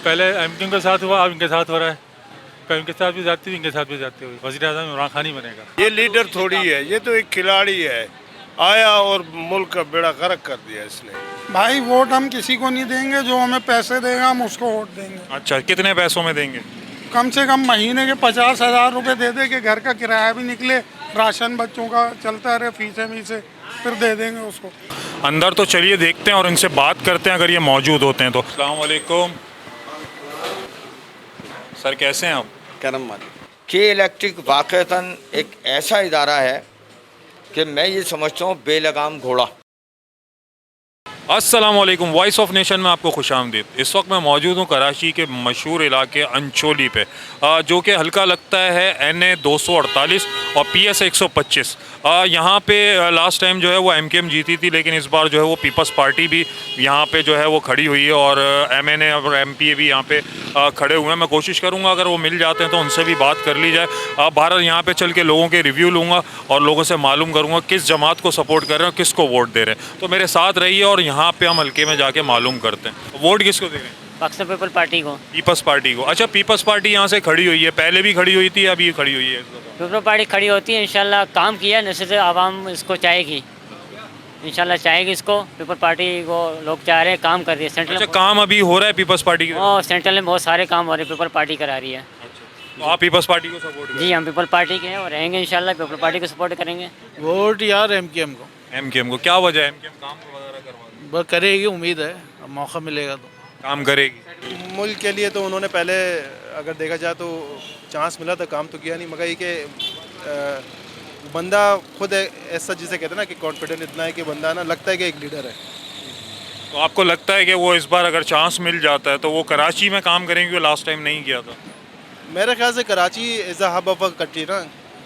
पहले एमक्यू के साथ हुआ, अब इनके साथ हो रहा है। कभी इनके साथ भी जाती हुई, इनके साथ भी जाती हुई। वज़ीर आज़म इमरान खान ही बनेगा। ये लीडर थोड़ी है, ये तो एक खिलाड़ी है, आया और मुल्क का बेड़ा गर्क कर दिया इसने। भाई वोट हम किसी को नहीं देंगे, जो हमें पैसे देगा हम उसको वोट देंगे। अच्छा, कितने पैसों में देंगे? कम से कम महीने के 50,000 रुपए दे दे कि घर का किराया भी निकले, राशन बच्चों का चलता रहे, फीसें वीसें, फिर दे देंगे उसको। अंदर तो चलिए देखते हैं और इनसे बात करते हैं अगर ये मौजूद होते हैं तो। अस्सलाम वालेकुम सर, कैसे हैं आप? करम वाली के इलेक्ट्रिक वाक़तन एक ऐसा इदारा है कि मैं ये समझता हूँ बेलगाम घोड़ा। अस्सलाम वालेकुम, वॉइस ऑफ नेशन में आपको खुशामदीद। इस वक्त मैं मौजूद हूँ कराची के मशहूर इलाके अंचोली पे, जो कि हल्का लगता है NA 248 और PS 125। यहाँ पे लास्ट टाइम जो है वो MKM जीती थी, लेकिन इस बार जो है वो पीपल्स पार्टी भी यहाँ पे जो है वो खड़ी हुई है और MNA और MP भी यहाँ पे खड़े हुए हैं। मैं कोशिश करूँगा अगर वो मिल जाते हैं तो उनसे भी बात कर ली जाए। भारत यहाँ पे चल के लोगों के रिव्यू लूँगा और लोगों से मालूम करूँगा किस जमात को सपोर्ट कर रहे हैं, किसको वोट दे रहे हैं। तो मेरे साथ रहिए और यहाँ पे हम हल्के में जाके मालूम करते हैं। वोट किसको दे रहे हैं? पाकिस्तान पीपल पार्टी को। पीपल्स पार्टी को। अच्छा, पीपल्स पार्टी यहाँ से खड़ी हुई है, पहले भी खड़ी हुई थी, अभी खड़ी हुई है? पीपल पार्टी खड़ी होती है, इंशाल्लाह काम किया नशे से आवाम इसको चाहेगी, इंशाल्लाह चाहेगी इसको। पीपल पार्टी को लोग चाह रहे हैं, काम कर रही है सेंट्रल। अच्छा, काम अभी हो रहा है पीपल्स पार्टी के? सेंट्रल में बहुत सारे काम हो रहे हैं, पीपल पार्टी करा रही है। तो आप पीपल्स पार्टी को सपोर्ट? जी, हम पीपल पार्टी के हैं और रहेंगे इंशाल्लाह, पीपल पार्टी को सपोर्ट करेंगे। वोट यार MKM को। MKM को। क्या वजह है? MKM काम वगैरह करवा बस करेगी, उम्मीद है, अब मौका मिलेगा तो काम करेगी। मुल्क के लिए तो उन्होंने पहले अगर देखा जाए तो चांस मिला था, काम तो किया नहीं। मगर ये कि बंदा खुद ऐसा जिसे कहते हैं ना कि कॉन्फिडेंट इतना है कि बंदा ना लगता है कि एक लीडर है। तो आपको लगता है कि वो इस बार अगर चांस मिल जाता है तो वो कराची में काम करेंगे, वो लास्ट टाइम नहीं किया था? मेरे ख्याल से Karachi as a hub of a country ना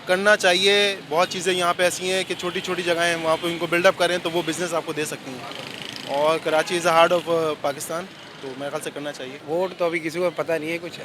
करना चाहिए। बहुत चीज़ें यहाँ पे ऐसी हैं कि छोटी छोटी जगहें हैं, वहाँ पे उनको बिल्डअप करें तो वो बिज़नेस आपको दे सकती हैं। और Karachi is a heart of Pakistan, तो मेरे ख्याल से करना चाहिए। वोट तो अभी किसी को पता नहीं है कुछ।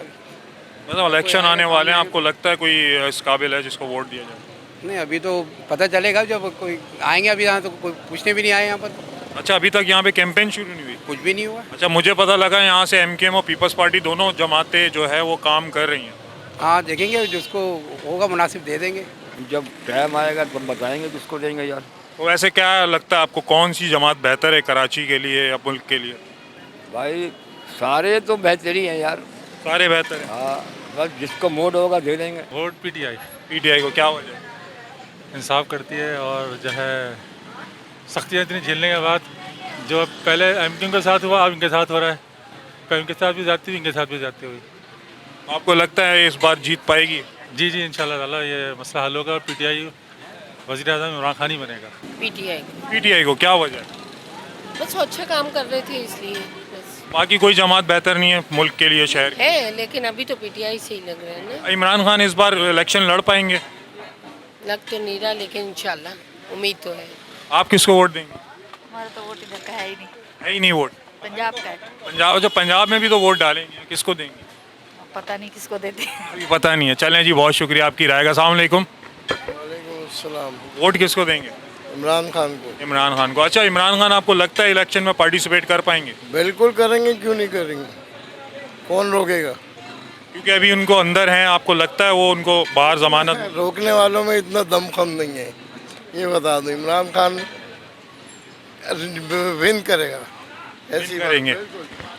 मतलब इलेक्शन आने वाले हैं, आपको लगता है कोई इस काबिल है जिसको वोट दिया जाए? नहीं, अभी तो पता चलेगा जब कोई आएंगे। अभी यहाँ तो कोई पूछने भी नहीं आए यहाँ पर। अच्छा, अभी तक यहाँ पे कैंपेन शुरू नहीं हुई? कुछ भी नहीं हुआ। अच्छा, मुझे पता लगा यहाँ से MKM और पीपल्स पार्टी दोनों जमातें जो है वो काम कर रही हैं। हाँ, देखेंगे, जिसको होगा मुनासिब दे देंगे। जब टाइम आएगा तो बताएंगे किसको देंगे यार। तो वैसे क्या लगता है आपको, कौन सी जमात बेहतर है कराची के लिए या मुल्क के लिए? भाई सारे तो बेहतर ही हैं यार। सारे बेहतर हैं। हाँ, बस जिसको मूड होगा दे देंगे। Vote PTI। PTI को। क्या वजह है? इंसाफ करती है और जो है सख्तियाँ इतनी झेलने के बाद, जो पहले एमक्यू के साथ हुआ, अब इनके साथ हो रहा है। कभी इनके साथ भी जाती हुई, इनके साथ भी जाती हुई। आपको लगता है इस बार जीत पाएगी? जी जी, इंशाल्लाह ताला ये मसला हल होगा और PTI वज़ीर आज़म इमरान खान ही बनेगा। PTI को। क्या वजह है? बस वो अच्छा काम कर रहे थे इसलिए बस। बाकी कोई जमात बेहतर नहीं है मुल्क के लिए, शहर है, लेकिन अभी तो PTI से ही लग रहा है ना। इमरान खान इस बार इलेक्शन लड़ पाएंगे? लग तो नहीं रहा, लेकिन इंशाल्लाह उम्मीद तो है। आप किसको वोट देंगे? हमारा तो वोट इधर का है ही नहीं, है ही नहीं वोट। पंजाब का है। पंजाब? अच्छा, पंजाब में भी तो वोट डालेंगे, किसको देंगे? पता नहीं किसको देते हैं। अभी पता नहीं है। चलें जी, बहुत शुक्रिया आपकी राय का। अस्सलाम वालेकुम। वालेकुम अस्सलाम। वोट किसको देंगे? इमरान खान को। इमरान खान को। अच्छा, इमरान खान आपको लगता है इलेक्शन में पार्टिसिपेट कर पाएंगे? बिल्कुल करेंगे, क्यों नहीं करेंगे, कौन रोकेगा? क्योंकि अभी उनको अंदर हैं, आपको लगता है वो उनको बाहर जमानत? रोकने वालों में इतना दमखम नहीं है, ये बता दो। इमरान खान विन करेगा, ऐसी करेंगे।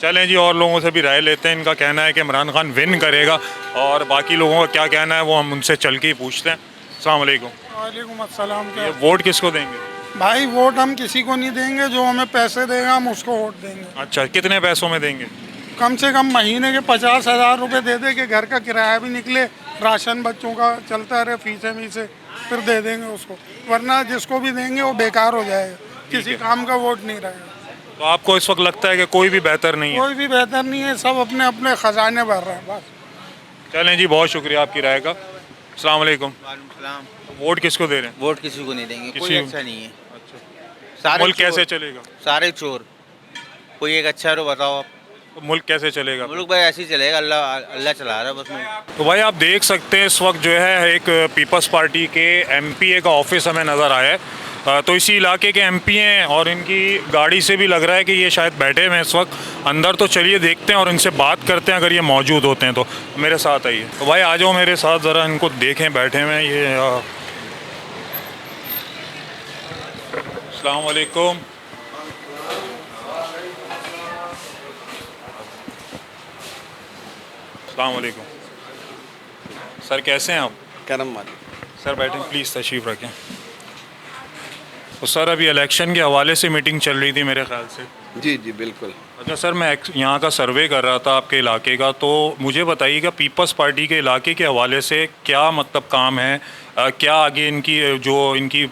चलें जी, और लोगों से भी राय लेते हैं। इनका कहना है कि इमरान खान विन करेगा और बाकी लोगों का क्या कहना है वो हम उनसे चल के ही पूछते हैं। अस्सलाम वालेकुम। वालेकुम अस्सलाम। ये वोट किसको देंगे? भाई वोट हम किसी को नहीं देंगे, जो हमें पैसे देगा हम उसको वोट देंगे। अच्छा, कितने पैसों में देंगे? कम से कम महीने के 50,000 रुपए दे दे कि घर का किराया भी निकले, राशन बच्चों का चलता रहे, फीसें वीसें, फिर दे देंगे उसको। वरना जिसको भी देंगे वो बेकार हो जाएगा, किसी काम का वोट नहीं रहेगा। तो आपको इस वक्त लगता है कि कोई भी बेहतर नहीं है? कोई भी बेहतर नहीं है, सब अपने अपने खजाने भर रहे हैं बस। चलें जी, बहुत शुक्रिया आपकी राय का। अस्सलाम वालेकुम। वोट किसको दे रहे हैं? वोट किसी को नहीं देंगे, कोई अच्छा नहीं है। अच्छा, मुल्क कैसे चलेगा? सारे चोर, कोई एक अच्छा है तो बताओ आप। तो मुल्क कैसे चलेगा? मुल्क भाई ऐसे ही चलेगा, अल्लाह चला रहा है बस। तो भाई आप देख सकते हैं इस वक्त जो है एक पीपल्स पार्टी के MPA का ऑफिस हमें नज़र आया है। तो इसी इलाके के एमपी हैं और इनकी गाड़ी से भी लग रहा है कि ये शायद बैठे हुए हैं इस वक्त अंदर। तो चलिए देखते हैं और इनसे बात करते हैं अगर ये मौजूद होते हैं तो। मेरे साथ आइए। तो भाई आ जाओ मेरे साथ, ज़रा इनको देखें बैठे हुए हैं ये। अस्सलाम वालेकुम। अस्सलाम वालेकुम सर, कैसे हैं आप? करम वाली सर बैठें प्लीज़, तशरीफ़ रखें। तो सर अभी इलेक्शन के हवाले से मीटिंग चल रही थी मेरे ख्याल से। जी जी बिल्कुल। अच्छा सर, मैं यहाँ का सर्वे कर रहा था आपके इलाके का, तो मुझे बताइएगा पीपल्स पार्टी के इलाके के हवाले से क्या मतलब काम है, क्या आगे इनकी जो इनकी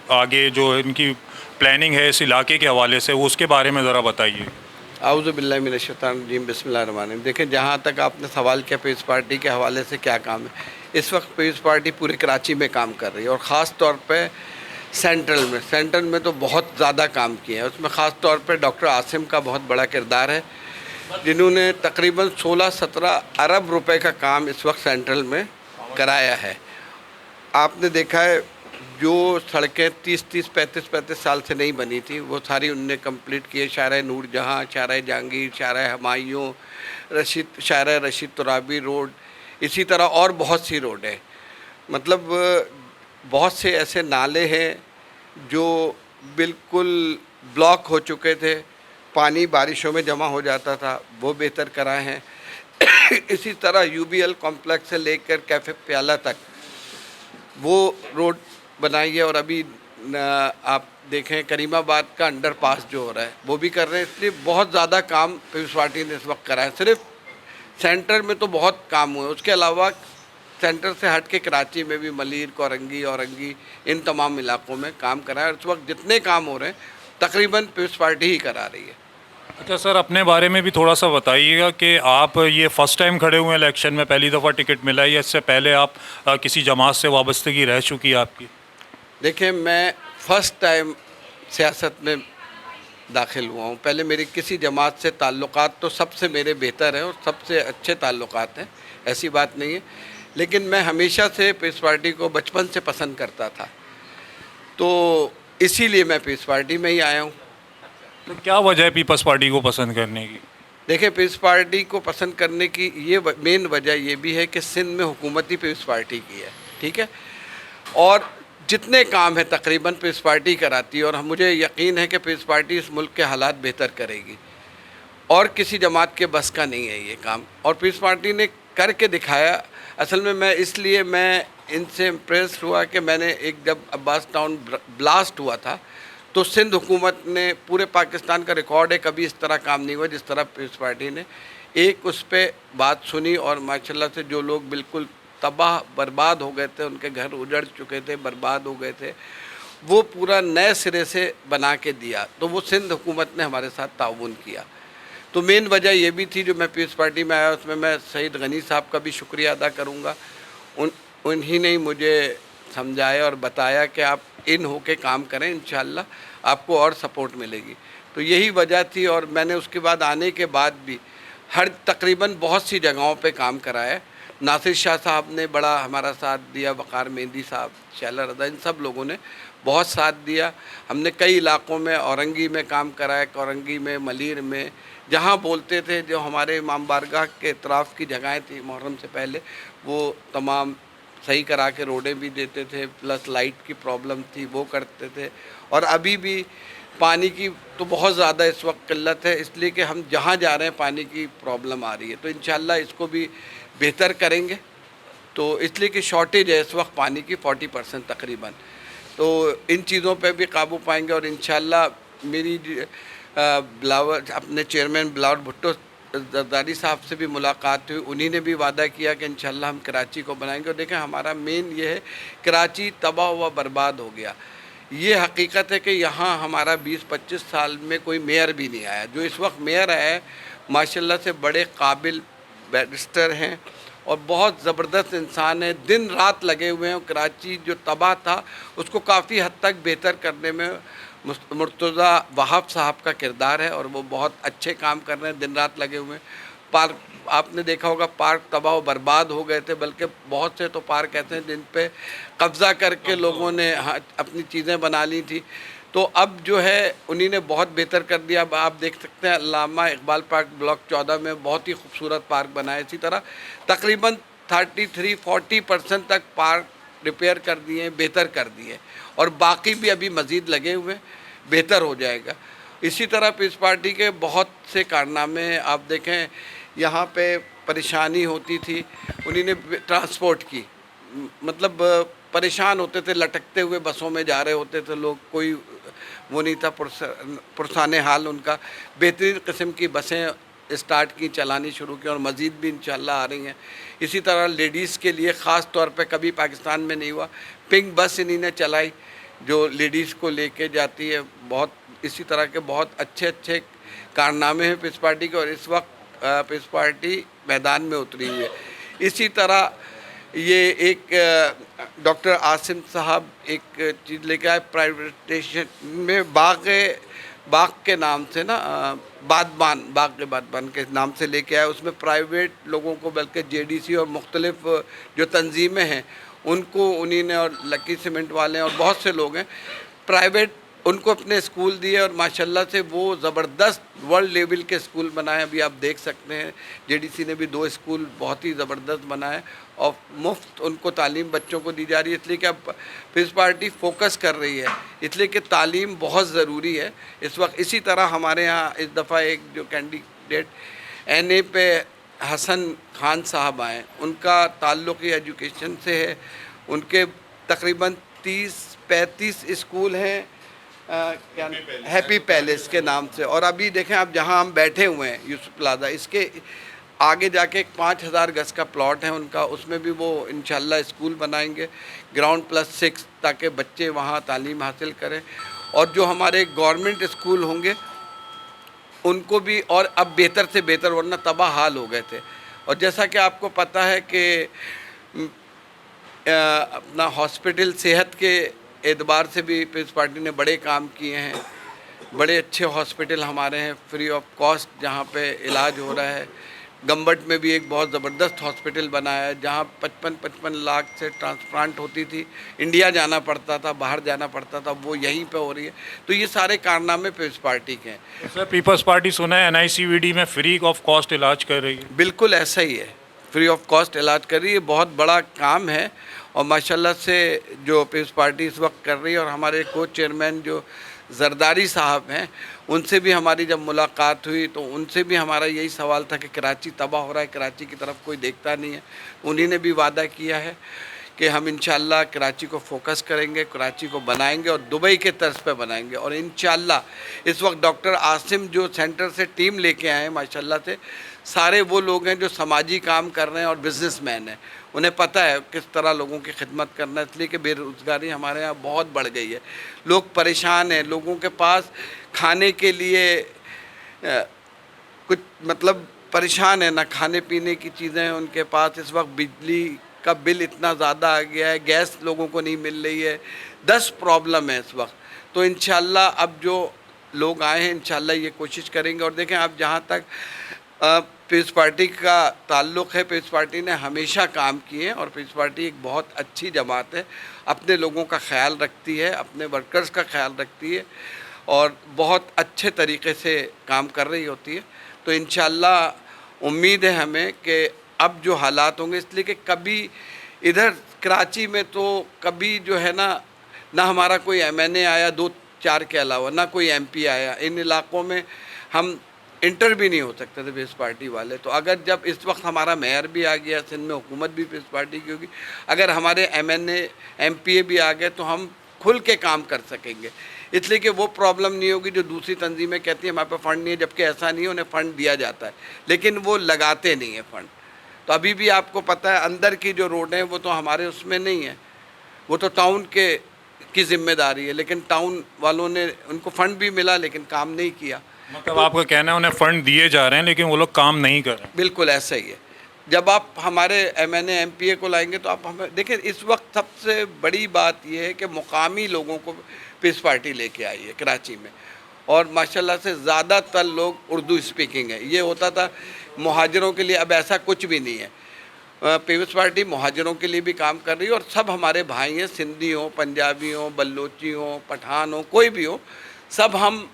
प्लानिंग है इस इलाके के हवाले से, वो उसके बारे में ज़रा बताइए। आउज़ु बिल्लाहि मिनश शैतानिर रजीम, बिस्मिल्लाहिर रहमानिर रहीम। देखें, जहाँ तक आपने सवाल किया पीपल्स पार्टी के हवाले से क्या काम है, इस वक्त पीपल्स पार्टी पूरे कराची में काम कर रही है और ख़ास तौर पे सेंट्रल में तो बहुत ज़्यादा काम किया है। उसमें ख़ास तौर पे डॉक्टर आसिम का बहुत बड़ा किरदार है, जिन्होंने तकरीबन 16-17 अरब रुपए का काम इस वक्त सेंट्रल में कराया है। आपने देखा है जो सड़कें 30-30, 35-35 साल से नहीं बनी थी, वो सारी उनने कंप्लीट की है। शाहराह नूरजहाँ, शाहराह जहांगीर, शाहराह हमायूं, शाहराह रशीद तुराबी रोड, इसी तरह और बहुत सी रोड है। मतलब बहुत से ऐसे नाले हैं जो बिल्कुल ब्लॉक हो चुके थे, पानी बारिशों में जमा हो जाता था, वो बेहतर कराए हैं। इसी तरह यूबीएल कॉम्प्लेक्स से लेकर कैफ़े प्याला तक वो रोड बनाई है। और अभी आप देखें करीमाबाद का अंडरपास जो हो रहा है वो भी कर रहे हैं। इसलिए बहुत ज़्यादा काम पीपल्स पार्टी ने इस वक्त करा है। सिर्फ सेंटर में तो बहुत काम हुए, उसके अलावा सेंटर से हट के कराची में भी मलीर, कोरंगी, औरंगी, इन तमाम इलाकों में काम करा है। इस वक्त जितने काम हो रहे हैं तकरीबन पीपल्स पार्टी ही करा रही है। अच्छा सर, अपने बारे में भी थोड़ा सा बताइएगा कि आप ये फ़र्स्ट टाइम खड़े हुए हैं इलेक्शन में, पहली दफ़ा टिकट मिला है या इससे पहले आप किसी जमात से वाबस्तगी रह चुकी है आपकी? देखिए, मैं फ़र्स्ट टाइम सियासत में दाखिल हुआ हूँ। पहले मेरी किसी जमात से ताल्लुकात तो सबसे मेरे बेहतर हैं और सबसे अच्छे ताल्लुकात हैं, ऐसी बात नहीं है। लेकिन मैं हमेशा से पीपल्स पार्टी को बचपन से पसंद करता था, तो इसीलिए मैं पीपल्स पार्टी में ही आया हूँ। तो क्या वजह है पीपल्स पार्टी को पसंद करने की? देखिए, पीपल्स पार्टी को पसंद करने की ये मेन वजह ये भी है कि सिंध में हुकूमत ही पीपल्स पार्टी की है, ठीक है। और जितने काम है तकरीबन पीपल्स पार्टी कराती है और मुझे यकीन है कि पीपल्स पार्टी इस मुल्क के हालात बेहतर करेगी और किसी जमात के बस का नहीं है ये काम, और पीपल्स पार्टी ने करके दिखाया। असल में मैं इनसे इम्प्रेस हुआ कि मैंने जब अब्बास टाउन ब्लास्ट हुआ था तो सिंध हुकूमत ने, पूरे पाकिस्तान का रिकॉर्ड है, कभी इस तरह काम नहीं हुआ जिस तरह पीपल्स पार्टी ने एक उस पर बात सुनी। और माशाल्लाह से जो लोग बिल्कुल तबाह बर्बाद हो गए थे, उनके घर उजड़ चुके थे, बर्बाद हो गए थे, वो पूरा नए सिरे से बना के दिया। तो वो सिंध हुकूमत ने हमारे साथ ताउन किया। तो मेन वजह ये भी थी जो मैं पीपल्स पार्टी में आया, उसमें मैं सईद गनी साहब का भी शुक्रिया अदा करूँगा। उन्हीं ने मुझे समझाया और बताया कि आप इन होके काम करें, इंशाअल्लाह आपको और सपोर्ट मिलेगी। तो यही वजह थी। और मैंने उसके बाद आने के बाद भी तकरीबन बहुत सी जगहों पे काम कराया। नासिर शाह साहब ने बड़ा हमारा साथ दिया, वक़ार मेहंदी साहब, शैला रज़ा, इन सब लोगों ने बहुत साथ दिया। हमने कई इलाकों में, औरंगी में काम कराया, कोरंगी में, मलीर में, जहाँ बोलते थे जो हमारे इमाम बारगाह के इतराफ़ की जगहें थी मुहर्रम से पहले, वो तमाम सही करा के रोडें भी देते थे, प्लस लाइट की प्रॉब्लम थी वो करते थे। और अभी भी पानी की तो बहुत ज़्यादा इस वक्त किल्लत है, इसलिए कि हम जहाँ जा रहे हैं पानी की प्रॉब्लम आ रही है। तो इंशाअल्लाह इसको भी बेहतर करेंगे। तो इसलिए कि शॉर्टेज है इस वक्त पानी की 40% तकरीबन। तो इन चीज़ों पे भी काबू पाएंगे। और इंशाअल्लाह मेरी बिलावल, अपने चेयरमैन बिलावल भुट्टो जरदारी साहब से भी मुलाकात हुई, उन्हीं ने भी वादा किया कि इंशाअल्लाह हम कराची को बनाएंगे। और देखें, हमारा मेन ये है, कराची तबाह हुआ बर्बाद हो गया। ये हकीकत है कि यहाँ हमारा 20-25 साल में कोई मेयर भी नहीं आया। जो इस वक्त मेयर है माशाल्लाह से बड़े काबिल बैरिस्टर हैं और बहुत ज़बरदस्त इंसान है, दिन रात लगे हुए हैं। कराची जो तबाह था उसको काफ़ी हद तक बेहतर करने में मुर्तज़ा वहाब साहब का किरदार है और वो बहुत अच्छे काम कर रहे हैं, दिन रात लगे हुए हैं। पार्क आपने देखा होगा, पार्क तबाह बर्बाद हो गए थे, बल्कि बहुत से तो पार्क ऐसे हैं जिन पे कब्ज़ा करके लोगों ने अपनी चीज़ें बना ली थी। तो अब जो है उन्हीं ने बहुत बेहतर कर दिया। अब आप देख सकते हैं अल्लामा इकबाल पार्क ब्लॉक 14 में बहुत ही खूबसूरत पार्क बना है। इसी तरह तकरीबन 33-40% तक पार्क रिपेयर कर दिए, बेहतर कर दिए, और बाकी भी अभी मज़ीद लगे हुए, बेहतर हो जाएगा। इसी तरह पीस पार्टी के बहुत से कारनामे आप देखें, यहाँ पे परेशानी होती थी, उन्हीं ने ट्रांसपोर्ट की, मतलब परेशान होते थे, लटकते हुए बसों में जा रहे होते थे लोग, कोई वो नहीं था, पुरसाने हाल उनका। बेहतरीन किस्म की बसें स्टार्ट की, चलानी शुरू की, और मज़ीद भी इंशाल्लाह आ रही हैं। इसी तरह लेडीज़ के लिए ख़ास तौर पे कभी पाकिस्तान में नहीं हुआ, पिंक बस इन्हीं ने चलाई जो लेडीज़ को लेके जाती है। बहुत इसी तरह के बहुत अच्छे अच्छे कारनामे हैं पीस पार्टी के, और इस वक्त पीस पार्टी मैदान में उतरी हुई है। इसी तरह ये एक डॉक्टर आसिम साहब एक चीज़ लेके आए, प्राइवेटाइजेशन में बाग के नाम से ना, बाग के नाम से लेके आए। उसमें प्राइवेट लोगों को, बल्कि जेडीसी और मुख्तलिफ जो तंजीमें हैं उनको उन्हीं ने, और लकी सीमेंट वाले हैं और बहुत से लोग हैं, प्राइवेट उनको अपने स्कूल दिए, और माशाल्लाह से वो ज़बरदस्त वर्ल्ड लेवल के स्कूल बनाए। अभी आप देख सकते हैं जेडीसी ने भी 2 स्कूल बहुत ही ज़बरदस्त बनाए, और मुफ्त उनको तालीम बच्चों को दी जा रही है। इसलिए कि अब पीस पार्टी फोकस कर रही है, इसलिए कि तालीम बहुत ज़रूरी है इस वक्त। इसी तरह हमारे यहाँ इस दफ़ा एक जो कैंडिडेट NA पे हसन खान साहब आए, उनका ताल्लुक़ ही एजुकेशन से है। उनके तकरीबन 30-35 स्कूल हैं, क्या हैप्पी पैलेस के नाम से। और अभी देखें आप जहां हम बैठे हुए हैं यूसुफ प्लाजा, इसके आगे जाके एक 5000 गज का प्लॉट है उनका, उसमें भी वो इंशाल्लाह स्कूल बनाएंगे, ग्राउंड +6, ताकि बच्चे वहां तालीम हासिल करें। और जो हमारे गवर्नमेंट स्कूल होंगे उनको भी और अब बेहतर से बेहतर, वरना तबाह हाल हो गए थे। और जैसा कि आपको पता है कि अपना हॉस्पिटल सेहत के एतबार से भी पीस पार्टी ने बड़े काम किए हैं। बड़े अच्छे हॉस्पिटल हमारे हैं, फ्री ऑफ कॉस्ट, जहाँ पे इलाज हो रहा है। गम्बट में भी एक बहुत ज़बरदस्त हॉस्पिटल बनाया है, जहाँ 55 लाख से ट्रांसप्लांट होती थी, इंडिया जाना पड़ता था, बाहर जाना पड़ता था, वो यहीं पे हो रही है। तो ये सारे कारनामे पीस पार्टी के हैं। सर, पीपल्स पार्टी सुना है NICVD में फ्री ऑफ कॉस्ट इलाज कर रही है। बिल्कुल ऐसा ही है, फ्री ऑफ कॉस्ट इलाज कर रही है। बहुत बड़ा काम है, और माशाल्लाह से जो पीस पार्टी इस वक्त कर रही है। और हमारे को चेयरमैन जो जरदारी साहब हैं, उनसे भी हमारी जब मुलाकात हुई तो उनसे भी हमारा यही सवाल था कि कराची तबाह हो रहा है, कराची की तरफ कोई देखता नहीं है। उन्हीं ने भी वादा किया है कि हम इंशाल्लाह कराची को फोकस करेंगे, कराची को बनाएंगे और दुबई के तर्ज पे बनाएंगे। और इंशाल्लाह इस वक्त डॉक्टर आसिम जो सेंटर से टीम लेके आए हैं, माशाल्लाह से सारे वो लोग हैं जो समाजी काम कर रहे हैं और बिजनेसमैन हैं, उन्हें पता है किस तरह लोगों की खिदमत करना है। इसलिए कि बेरोज़गारी हमारे यहाँ बहुत बढ़ गई है, लोग परेशान हैं, लोगों के पास खाने के लिए कुछ मतलब परेशान है, ना खाने पीने की चीज़ें हैं उनके पास। इस वक्त बिजली का बिल इतना ज़्यादा आ गया है, गैस लोगों को नहीं मिल रही है, 10 प्रॉब्लम है इस वक्त। तो इंशाल्लाह अब जो लोग आए हैं इंशाल्लाह ये कोशिश करेंगे। और देखें आप, जहाँ तक पीस पार्टी का ताल्लुक़ है, पीस पार्टी ने हमेशा काम किए हैं, और पीस पार्टी एक बहुत अच्छी जमात है, अपने लोगों का ख्याल रखती है, अपने वर्कर्स का ख्याल रखती है, और बहुत अच्छे तरीके से काम कर रही होती है। तो इंशाल्लाह उम्मीद है हमें कि अब जो हालात होंगे, इसलिए कि कभी इधर कराची में तो कभी जो है ना हमारा कोई MNA आया 2-4 के अलावा, ना कोई MP आया। इन इलाक़ों में हम इंटर भी नहीं हो सकते थे पीस पार्टी वाले। तो अगर जब इस वक्त हमारा मेयर भी आ गया, सिंध में हुकूमत भी पीस पार्टी की होगी, अगर हमारे MNA MPA भी आ गए तो हम खुल के काम कर सकेंगे। इसलिए कि वो प्रॉब्लम नहीं होगी जो दूसरी तंजीमें कहती हैं हमारे पास फ़ंड नहीं है, जबकि ऐसा नहीं है, उन्हें फ़ंड दिया जाता है लेकिन वो लगाते नहीं है फ़ंड। तो अभी भी आपको पता है अंदर की जो रोडें हैं वो तो हमारे उसमें नहीं है, वो तो टाउन की जिम्मेदारी है, लेकिन टाउन वालों ने, उनको फ़ंड भी मिला लेकिन काम नहीं किया। मतलब आपका कहना है उन्हें फ़ंड दिए जा रहे हैं लेकिन वो लोग काम नहीं कर रहे हैं। बिल्कुल ऐसा ही है। जब आप हमारे MNA MPA को लाएंगे तो आप हमें देखिए, इस वक्त सबसे बड़ी बात यह है कि मुकामी लोगों को पीस पार्टी लेके आई है कराची में, और माशाल्लाह से ज़्यादातर लोग उर्दू स्पीकिंग है। ये होता था मुहाजिरों के लिए, अब ऐसा कुछ भी नहीं है। पीपल्स पार्टी मुहाजिरों के लिए भी काम कर रही है और सब हमारे भाई हैं, सिंधी हो, पंजाबी हो, बल्लोची हो, पठान हो, कोई भी हो, सब हम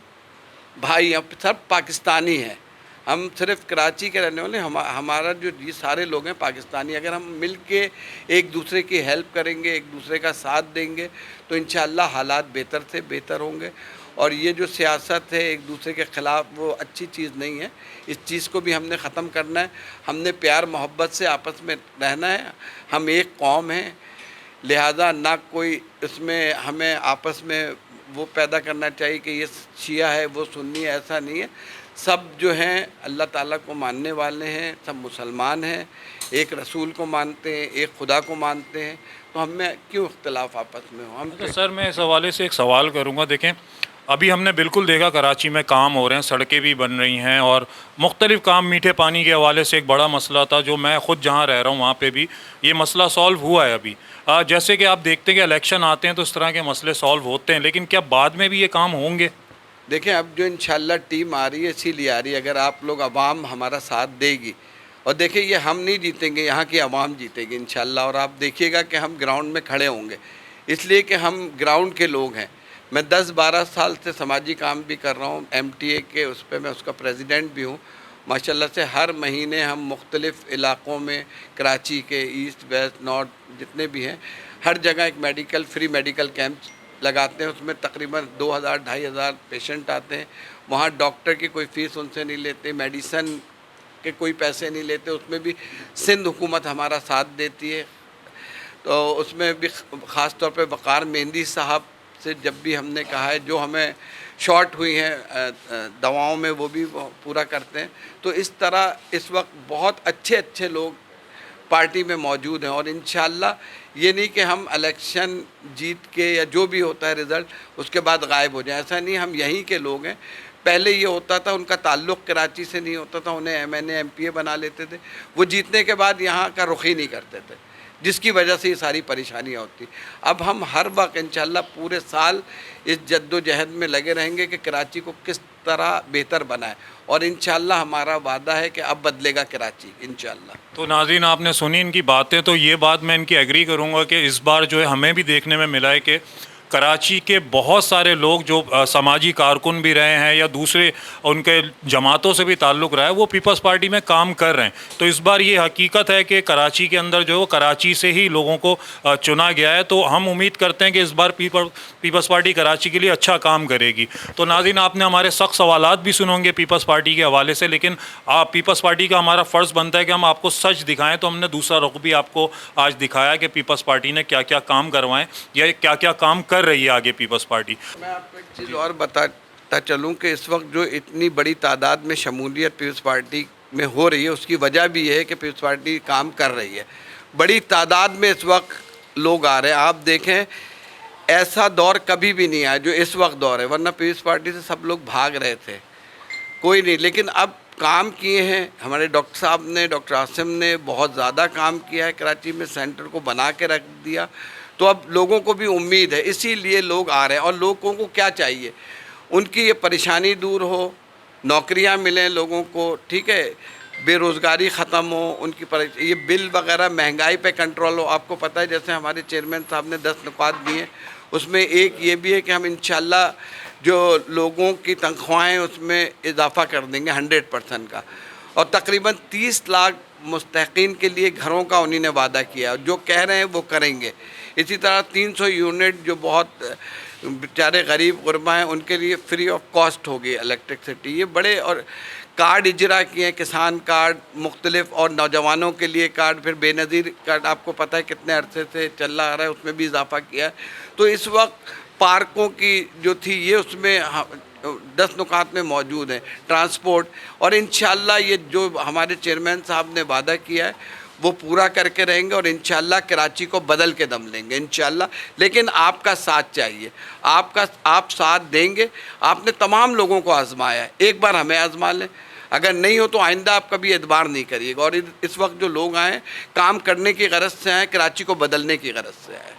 भाई हैं, सब पाकिस्तानी हैं। हम सिर्फ कराची के रहने वाले, हमारा जो ये सारे लोग हैं पाकिस्तानी। अगर हम मिल के एक दूसरे की हेल्प करेंगे, एक दूसरे का साथ देंगे तो इंशाअल्लाह हालात बेहतर से बेहतर होंगे। और ये जो सियासत है एक दूसरे के ख़िलाफ़, वो अच्छी चीज़ नहीं है। इस चीज़ को भी हमने ख़त्म करना है। हमने प्यार मोहब्बत से आपस में रहना है। हम एक कौम हैं, लिहाजा ना कोई इसमें हमें आपस में वो पैदा करना चाहिए कि ये शिया है वो सुन्नी है, ऐसा नहीं है। सब जो हैं अल्लाह ताला को मानने वाले हैं, सब मुसलमान हैं, एक रसूल को मानते हैं, एक खुदा को मानते हैं, तो हमें क्यों इख्तिलाफ आपस में हो। हम तो सर मैं इस हवाले से एक सवाल करूँगा। देखें, अभी हमने बिल्कुल देखा कराची में काम हो रहे हैं, सड़कें भी बन रही हैं और मुख्तलिफ़ काम, मीठे पानी के हवाले से एक बड़ा मसला था जो मैं ख़ुद जहाँ रह रहा हूँ वहाँ पे भी ये मसला सॉल्व हुआ है अभी। जैसे कि आप देखते हैं कि इलेक्शन आते हैं तो इस तरह के मसले सॉल्व होते हैं, लेकिन क्या बाद में भी ये काम होंगे? देखें, अब जो इंशाल्लाह टीम आ रही है इसीलिए आ रही है, अगर आप लोग अवाम हमारा साथ देगी। और देखिए, ये हम नहीं जीतेंगे, यहाँ की अवाम जीतेगी इंशाल्लाह। और आप देखिएगा कि हम ग्राउंड में खड़े होंगे, इसलिए कि हम ग्राउंड के लोग हैं। मैं 10-12 साल से समाजी काम भी कर रहा हूँ, MTA के उस पर मैं उसका प्रेसिडेंट भी हूँ। माशाल्लाह से हर महीने हम मुख्तलिफ़ इलाक़ों में, कराची के ईस्ट वेस्ट नॉर्थ जितने भी हैं, हर जगह एक फ्री मेडिकल कैंप लगाते हैं। उसमें तकरीबन 2000-2500 पेशेंट आते हैं। वहाँ डॉक्टर की कोई फ़ीस उनसे नहीं लेते, मेडिसन के कोई पैसे नहीं लेते। उसमें भी सिंध हुकूमत हमारा साथ देती है। तो उसमें भी ख़ास तौर पे वक़ार मेहंदी साहब से जब भी हमने कहा है, जो हमें शॉर्ट हुई हैं दवाओं में, वो भी पूरा करते हैं। तो इस तरह इस वक्त बहुत अच्छे लोग पार्टी में मौजूद हैं। और इंशाअल्लाह ये नहीं कि हम इलेक्शन जीत के या जो भी होता है रिज़ल्ट उसके बाद गायब हो जाए, ऐसा नहीं। हम यहीं के लोग हैं। पहले ये होता था, उनका ताल्लुक़ कराची से नहीं होता था, उन्हें MNA MPA बना लेते थे, वो जीतने के बाद यहाँ का रुख ही नहीं करते थे, जिसकी वजह से ये सारी परेशानियाँ होती। अब हम हर वक्त इंशाअल्लाह पूरे साल इस जद्दोजहद में लगे रहेंगे कि कराची को किस तरह बेहतर बनाए। और इंशाअल्लाह हमारा वादा है कि अब बदलेगा कराची इंशाअल्लाह। तो नाज़रीन, आपने सुनी इनकी बातें, तो ये बात मैं इनकी एग्री करूँगा कि इस बार जो है हमें भी देखने में मिला है कि कराची के बहुत सारे लोग जो समाजी कारकुन भी रहे हैं या दूसरे उनके जमातों से भी ताल्लुक़ रहा है, वो पीपल्स पार्टी में काम कर रहे हैं। तो इस बार ये हकीकत है कि कराची के अंदर जो है कराची से ही लोगों को चुना गया है। तो हम उम्मीद करते हैं कि इस बार पीपल्स पार्टी कराची के लिए अच्छा काम करेगी। तो नाज़रीन, आपने हमारे सख्त सवालात भी सुनोगे पीपल्स पार्टी के हवाले से, लेकिन आप पीपल्स पार्टी का हमारा फ़र्ज़ बनता है कि हम आपको सच दिखाएँ। तो हमने दूसरा रुख भी आपको आज दिखाया कि पीपल्स पार्टी ने क्या क्या काम करवाएँ या क्या क्या काम कर रही है आगे पीपल्स पार्टी। मैं आपको एक चीज़ और बताता चलूँ कि इस वक्त जो इतनी बड़ी तादाद में शमूलियत पीपल्स पार्टी में हो रही है, उसकी वजह भी ये है कि पीपल्स पार्टी काम कर रही है। बड़ी तादाद में इस वक्त लोग आ रहे हैं। आप देखें, ऐसा दौर कभी भी नहीं आया जो इस वक्त दौर है, वरना पीपल्स पार्टी से सब लोग भाग रहे थे, कोई नहीं। लेकिन अब काम किए हैं हमारे डॉक्टर साहब ने, डॉक्टर आसिम ने बहुत ज़्यादा काम किया है। कराची में सेंटर को बना के रख दिया, तो अब लोगों को भी उम्मीद है, इसीलिए लोग आ रहे हैं। और लोगों को क्या चाहिए, उनकी ये परेशानी दूर हो, नौकरियां मिलें लोगों को, ठीक है, बेरोज़गारी ख़त्म हो, उनकी ये बिल वगैरह महंगाई पे कंट्रोल हो। आपको पता है, जैसे हमारे चेयरमैन साहब ने 10 नुकात दिए, उसमें एक ये भी है कि हम इंशाल्लाह जो लोगों की तनख्वाहें उसमें इजाफ़ा कर देंगे 100% का। और तकरीबन 30 लाख मुस्तहिक़ीन के लिए घरों का उन्हीं ने वादा किया, जो कह रहे हैं वो करेंगे। इसी तरह 300 यूनिट जो बहुत बेचारे गरीब गुरबा हैं उनके लिए फ्री ऑफ कॉस्ट होगी इलेक्ट्रिसिटी। ये बड़े और कार्ड इजरा किए हैं, किसान कार्ड मुख्तलिफ, और नौजवानों के लिए कार्ड, फिर बेनज़ीर कार्ड आपको पता है कितने अरसे से चल रहा है, उसमें भी इजाफ़ा किया है। तो इस वक्त पार्कों की जो थी ये उसमें 10 नुकात में मौजूद हैं, ट्रांसपोर्ट। और इंशाअल्लाह ये जो हमारे चेयरमैन साहब ने वादा किया है वो पूरा करके रहेंगे और इंशाअल्लाह कराची को बदल के दम लेंगे इंशाअल्लाह। लेकिन आपका साथ चाहिए, आप साथ देंगे। आपने तमाम लोगों को आजमाया है, एक बार हमें आजमा लें, अगर नहीं हो तो आइंदा आप कभी एतबार नहीं करिएगा। और इस वक्त जो लोग आए काम करने की गरज से आए, कराची को बदलने की गरज से आए।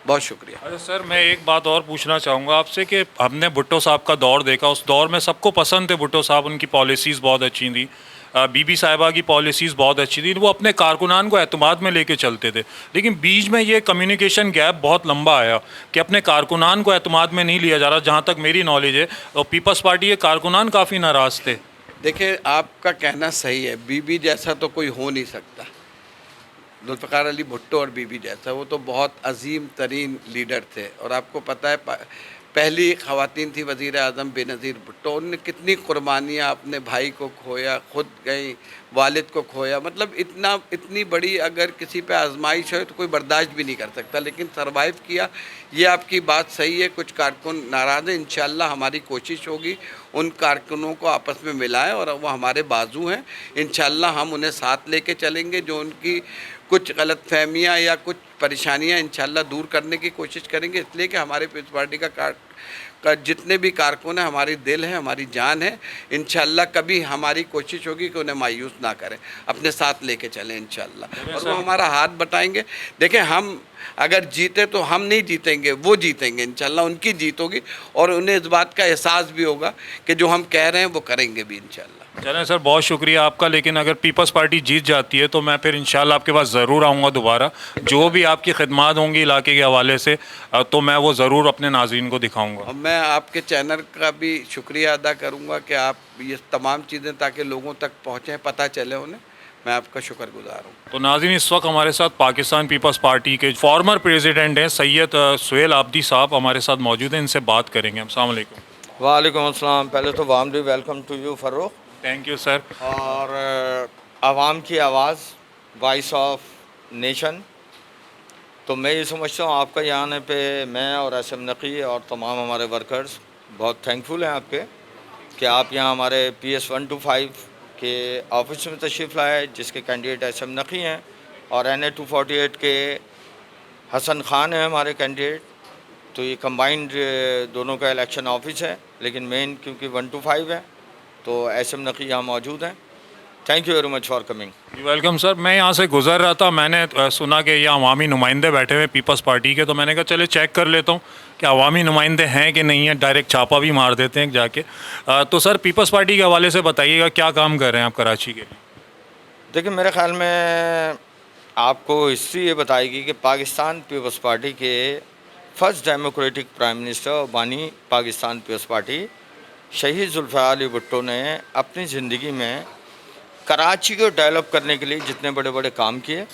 बहुत शुक्रिया। अरे सर, मैं एक बात और पूछना चाहूँगा आपसे कि हमने भुट्टो साहब का दौर देखा, उस दौर में सबको पसंद थे भुट्टो साहब, उनकी पॉलिसीज़ बहुत अच्छी थी। बीबी साहिबा की पॉलिसीज़ बहुत अच्छी थी, वो अपने कारकुनान को एतमाद में लेके चलते थे। लेकिन बीच में ये कम्युनिकेशन गैप बहुत लंबा आया कि अपने कारकुनान को एतमाद में नहीं लिया जा रहा। जहाँ तक मेरी नॉलेज है और पीपल्स पार्टी के कारकुनान काफ़ी नाराज़ थे। देखिए, आपका कहना सही है, बीबी जैसा तो कोई हो नहीं सकता। जुल्फ़िकार अली भुट्टो और बीबी जैसा, वो तो बहुत अजीम तरीन लीडर थे। और आपको पता है, पहली ख़वातीन थी वज़ीर आज़म बेनज़ीर भुट्टो। उन्होंने कितनी कुर्बानियाँ, अपने भाई को खोया, ख़ुद गई, वालिद को खोया। मतलब इतनी बड़ी अगर किसी पे आजमाइश है तो कोई बर्दाश्त भी नहीं कर सकता, लेकिन सरवाइव किया। ये आपकी बात सही है, कुछ कारकुन नाराज़ हैं। इंशाल्लाह हमारी कोशिश होगी उन कारकुनों को आपस में मिलाएं, और वो हमारे बाजू हैं। इंशाल्लाह हम उन्हें साथ लेके चलेंगे। जो उनकी कुछ गलतफहमियां या कुछ परेशानियां इंशाल्लाह दूर करने की कोशिश करेंगे, इसलिए कि हमारे पीपल्स पार्टी का जितने भी कारकुन हैं हमारी दिल है, हमारी जान है। इंशाल्लाह कभी हमारी कोशिश होगी कि उन्हें मायूस ना करें, अपने साथ लेके चलें इंशाल्लाह, और वो हमारा हाथ बटाएंगे। देखें, हम अगर जीते तो हम नहीं जीतेंगे, वो जीतेंगे इंशाल्लाह, उनकी जीत होगी। और उन्हें इस बात का एहसास भी होगा कि जो हम कह रहे हैं वो करेंगे भी इंशाल्लाह। चलें सर, बहुत शुक्रिया आपका। लेकिन अगर पीपल्स पार्टी जीत जाती है तो मैं फिर इंशाल्लाह आपके पास ज़रूर आऊँगा दोबारा। जो भी आपकी खिदमत होंगी इलाके के हवाले से, तो मैं वो ज़रूर अपने नाज़रीन को दिखाऊँगा। और मैं आपके चैनल का भी शुक्रिया अदा करूँगा कि आप ये तमाम चीज़ें ताकि लोगों तक पहुँचें, पता चले उन्हें। मैं आपका शुक्रगुजार हूँ। तो नाज़रीन, इस वक्त हमारे साथ पाकिस्तान पीपल्स पार्टी के फॉर्मर प्रेसिडेंट हैं सैयद सुहेल आबदी साहब हमारे साथ मौजूद हैं। इनसे बात करेंगे। अस्सलाम वालेकुम। वालेकुम अस्सलाम। पहले तो warmly welcome to you Farooq. Thank you sir. और आवाम की आवाज़, वॉइस ऑफ नेशन। तो मैं ये समझता हूँ आपका यहाँ आने पे मैं और एसएम नकी और तमाम हमारे वर्कर्स बहुत थैंकफुल हैं आपके कि आप यहाँ हमारे PS 125 के ऑफिस में तशरीफ़ लाए, जिसके कैंडिडेट एसएम नकी हैं, और NA 248 के हसन खान हैं हमारे कैंडिडेट। तो ये कंबाइंड दोनों का इलेक्शन ऑफिस है, लेकिन मेन क्योंकि 125 है तो एसएम नकी यहाँ मौजूद हैं। Thank you very much for coming. Welcome sir. मैं यहाँ से गुजर रहा था, मैंने सुना कि यहाँ अवामी नुमाइंदे बैठे हुए पीपल्स पार्टी के, तो मैंने कहा चले चेक कर लेता हूँ कि अवामी नुमाइंदे हैं कि नहीं है। डायरेक्ट छापा भी मार देते हैं जाके। तो सर, पीपल्स पार्टी के हवाले से बताइएगा, क्या काम कर रहे हैं आप कराची के लिए? देखिए, मेरे ख़्याल में आपको हिस्ट्री ये बताएगी कि पाकिस्तान पीपल्स पार्टी के फर्स्ट डेमोक्रेटिक प्राइम मिनिस्टर बानी पाकिस्तान पीपल्स पार्टी शहीद जुल्फ़िकार अली भुट्टो ने अपनी ज़िंदगी में कराची को डेवलप करने के लिए जितने बड़े बड़े काम किए,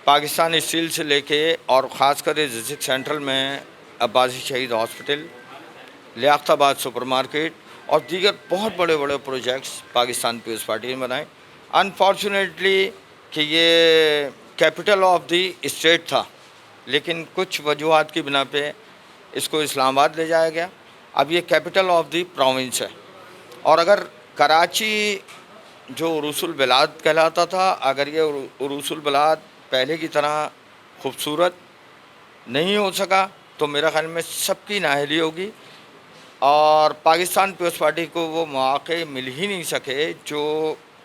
पाकिस्तान स्टील से लेके और ख़ासकर डिस्ट्रिक्ट सेंट्रल में अब्बासी शहीद हॉस्पिटल, लियाकताबाद सुपरमार्केट और दीगर बहुत बड़े बड़े प्रोजेक्ट्स पाकिस्तान पीपल्स पार्टी ने बनाए। अनफॉर्चुनेटली कि ये कैपिटल ऑफ द स्टेट था, लेकिन कुछ वजूहात की बिना पे इसको इस्लामाबाद ले जाया गया। अब ये कैपिटल ऑफ द प्रोविंस है। और अगर कराची जो उरूसुल बिलाद कहलाता था, अगर ये उरूसुल बिलाद पहले की तरह खूबसूरत नहीं हो सका तो मेरा ख्याल में सबकी नाअहली होगी, और पाकिस्तान पीपल्स पार्टी को वो मौके मिल ही नहीं सके जो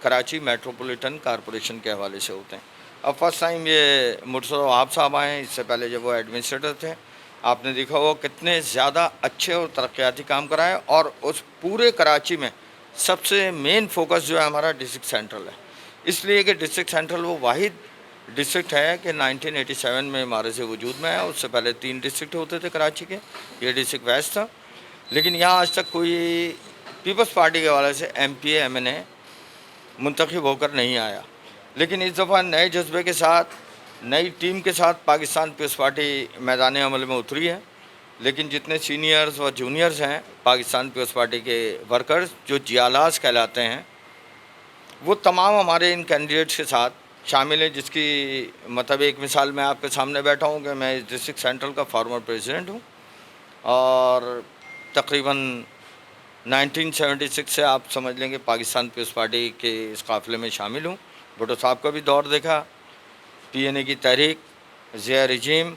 कराची मेट्रोपॉलिटन कॉरपोरेशन के हवाले से होते हैं। अब फर्स्ट टाइम ये मुर्तज़ा वहाब साहब आए हैं। इससे पहले जब वो एडमिनिस्ट्रेटर थे, आपने देखा वो कितने ज़्यादा अच्छे और तरक्याती काम कराए। और उस पूरे कराची में सबसे मेन फोकस जो है हमारा डिस्ट्रिक्ट सेंट्रल है, इसलिए कि डिस्ट्रिक्ट सेंट्रल वो वाहिद डिस्ट्रिक्ट है कि 1987 में हमारे से वजूद में है। उससे पहले 3 डिस्ट्रिक्ट होते थे कराची के, ये डिस्ट्रिक्ट वेस्ट था। लेकिन यहाँ आज तक कोई पीपल्स पार्टी के हवाले से MPA MNA मुंतखब होकर नहीं आया। लेकिन इस दफ़ा नए जज्बे के साथ, नई टीम के साथ पाकिस्तान पीपल्स पार्टी मैदान अमल में उतरी है। लेकिन जितने सीनियर्स और जूनियर्स हैं पाकिस्तान पीपल्स पार्टी के वर्कर्स, जो जियालास कहलाते हैं, वो तमाम हमारे इन कैंडिडेट्स के साथ शामिल हैं। जिसकी मतलब एक मिसाल मैं आपके सामने बैठा हूँ कि मैं इस डिस्ट्रिक्ट सेंट्रल का फॉर्मर प्रेसिडेंट हूँ, और तकरीबन 1976 से आप समझ लेंगे पाकिस्तान पीपल्स पार्टी के इस काफ़िले में शामिल हूँ। भुट्टो साहब का भी दौर देखा, PNA की तहरीक, ज़िया रजीम,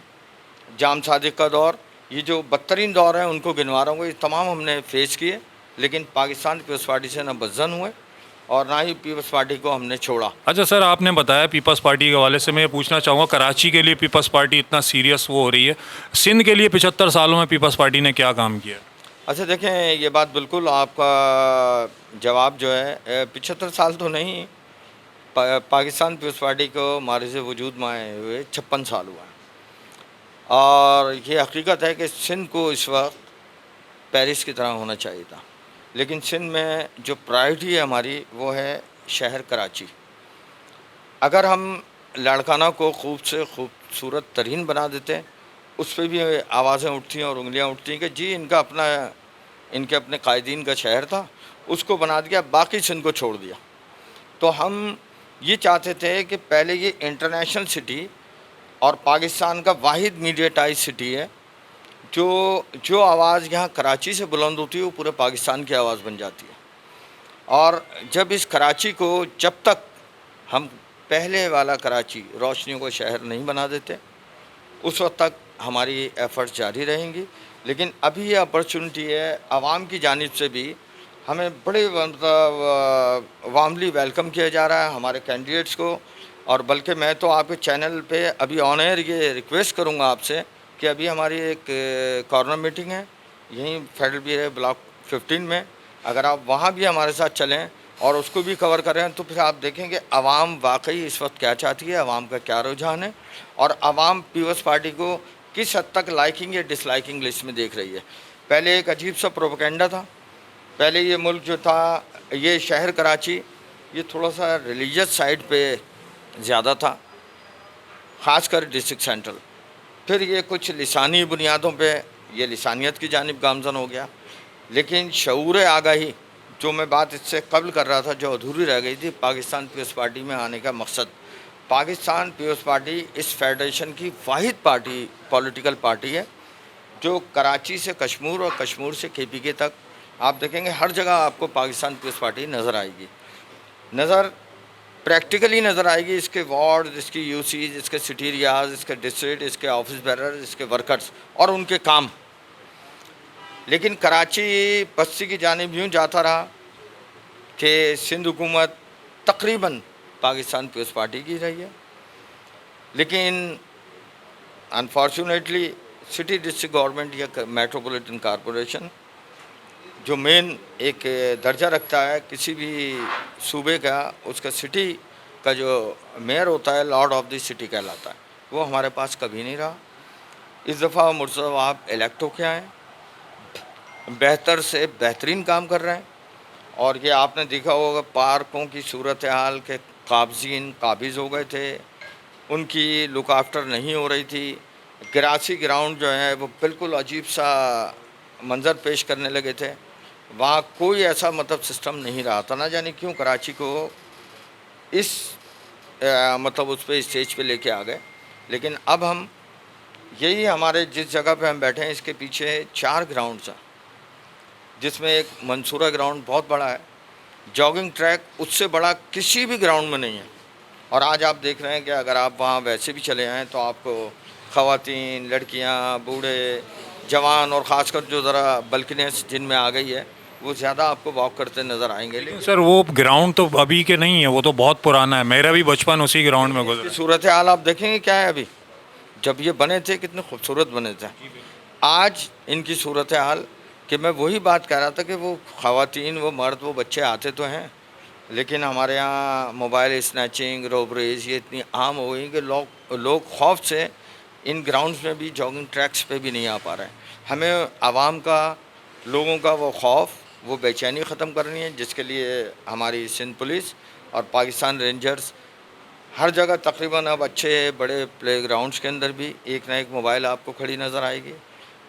जाम सादिक का दौर, ये जो बदतरीन दौर है उनको गिनवा रहा हूँ, ये तमाम हमने फेस किए। लेकिन पाकिस्तान पीपल्स पार्टी से न बज़न हुए और ना ही पीपल्स पार्टी को हमने छोड़ा। अच्छा सर, आपने बताया पीपल्स पार्टी के हवाले से, मैं ये पूछना चाहूँगा कराची के लिए पीपल्स पार्टी इतना सीरियस वो हो रही है, सिंध के लिए 75 सालों में पीपल्स पार्टी ने क्या काम किया? अच्छा देखें, ये बात बिल्कुल आपका जवाब जो है 75 साल तो नहीं, पाकिस्तान पीपल्स पार्टी को मारिज़ वजूद में आए हुए 56 साल हुआ है। और ये हकीकत है कि सिंध को इस वक्त पेरिस की तरह होना चाहिए था, लेकिन सिंध में जो प्रायोरिटी है हमारी वो है शहर कराची। अगर हम लाड़काना को खूब से खूबसूरत तरीन बना देते, उस पर भी आवाज़ें उठती हैं और उंगलियां उठती हैं कि जी इनके अपने कायदीन का शहर था, उसको बना दिया, बाकी सिंध को छोड़ दिया। तो हम ये चाहते थे कि पहले ये इंटरनेशनल सिटी और पाकिस्तान का वाहिद मीडियाटाइज सिटी है, जो आवाज़ यहाँ कराची से बुलंद होती है वो पूरे पाकिस्तान की आवाज़ बन जाती है। और जब इस कराची को, जब तक हम पहले वाला कराची रोशनियों को शहर नहीं बना देते, उस वक्त तक हमारी एफ़र्ट्स जारी रहेंगी। लेकिन अभी ये अपॉर्चुनिटी है, आवाम की जानिब से भी हमें बड़े मतलब वार्मली वेलकम किया जा रहा है हमारे कैंडिडेट्स को। और बल्कि मैं तो आपके चैनल पे अभी ऑन एयर ये रिक्वेस्ट करूँगा आपसे कि अभी हमारी एक कॉर्नर मीटिंग है यहीं फेडरल ब्यूरो ब्लॉक 15 में, अगर आप वहाँ भी हमारे साथ चलें और उसको भी कवर करें तो फिर आप देखेंगे आवाम वाकई इस वक्त क्या चाहती है, आवाम का क्या रुझान है और आवाम पीपल्स पार्टी को किस हद तक लाइकिंग या डिसलाइकिंग लिस्ट में देख रही है। पहले एक अजीब सा प्रोपेगेंडा था, पहले ये मुल्क जो था, ये शहर कराची, ये थोड़ा सा रिलीजियस साइड पे ज़्यादा था, ख़ासकर डिस्ट्रिक्ट सेंट्रल। फिर ये कुछ लिसानी बुनियादों पे ये लिसानियत की जानिब गामज़न हो गया। लेकिन शऊर आगाही, जो मैं बात इससे कबल कर रहा था, जो अधूरी रह गई थी, पाकिस्तान पीपल्स पार्टी में आने का मकसद, पाकिस्तान पीपल्स पार्टी इस फेडरेशन की वाहिद पार्टी, पॉलिटिकल पार्टी है जो कराची से कश्मीर और कश्मीर से KPK तक आप देखेंगे हर जगह आपको पाकिस्तान पीपल्स पार्टी नज़र आएगी, प्रैक्टिकली नज़र आएगी। इसके वार्ड, इसकी यूसीज, इसके सिटी एरियाज, इसके डिस्ट्रिक्ट, इसके ऑफिस बेरर, इसके वर्कर्स और उनके काम। लेकिन कराची बस्ती की जानिब यूँ जाता रहा कि सिंध हुकूमत तकरीबन पाकिस्तान पीपल्स पार्टी की रही है। लेकिन अनफॉर्चुनेटली सिटी डिस्ट्रिक्ट गवर्नमेंट या मेट्रोपॉलिटन कॉरपोरेशन जो मेन एक दर्जा रखता है किसी भी सूबे का, उसका सिटी का जो मेयर होता है लॉर्ड ऑफ द सिटी कहलाता है, वो हमारे पास कभी नहीं रहा। इस दफ़ा मुर्तज़ा वहाब इलेक्ट होके आए, बेहतर से बेहतरीन काम कर रहे हैं। और ये आपने देखा होगा पार्कों की सूरत हाल के काबज़ीन काबिज़ हो गए थे, उनकी लुक आफ्टर नहीं हो रही थी। गिरासी ग्राउंड जो है वो बिल्कुल अजीब सा मंज़र पेश करने लगे थे, वहाँ कोई ऐसा मतलब सिस्टम नहीं रहा था। ना जाने क्यों कराची को इस मतलब उस पर स्टेज पे लेके आ गए। लेकिन अब हम यही हमारे जिस जगह पे हम बैठे हैं इसके पीछे 4 ग्राउंड्स हैं, जिसमें एक मंसूरा ग्राउंड बहुत बड़ा है, जॉगिंग ट्रैक उससे बड़ा किसी भी ग्राउंड में नहीं है। और आज आप देख रहे हैं कि अगर आप वहाँ वैसे भी चले आएँ तो आपको ख़वातीन, लड़कियाँ, बूढ़े, जवान और ख़ासकर जो ज़रा बल्किनेस जिनमें आ गई है वो ज़्यादा आपको वॉक करते नज़र आएंगे। लेकिन सर वो ग्राउंड तो अभी के नहीं है, वो तो बहुत पुराना है, मेरा भी बचपन उसी ग्राउंड में गुजरा। सूरत हाल आप देखेंगे क्या है अभी, जब ये बने थे कितने खूबसूरत बने थे, आज इनकी सूरत हाल कि मैं वही बात कह रहा था कि वो ख़वातीन, वो मर्द, वो बच्चे आते तो हैं, लेकिन हमारे यहाँ मोबाइल स्नैचिंग, रॉबरीज ये इतनी आम हो गई कि लोग खौफ से इन ग्राउंड्स में भी, जॉगिंग ट्रैक्स पे भी नहीं आ पा रहे हैं। हमें आवाम का, लोगों का वो खौफ, वो बेचैनी ख़त्म करनी है, जिसके लिए हमारी सिंध पुलिस और पाकिस्तान रेंजर्स हर जगह तकरीबन अब अच्छे बड़े प्ले ग्राउंड्स के अंदर भी एक ना एक मोबाइल आपको खड़ी नज़र आएगी,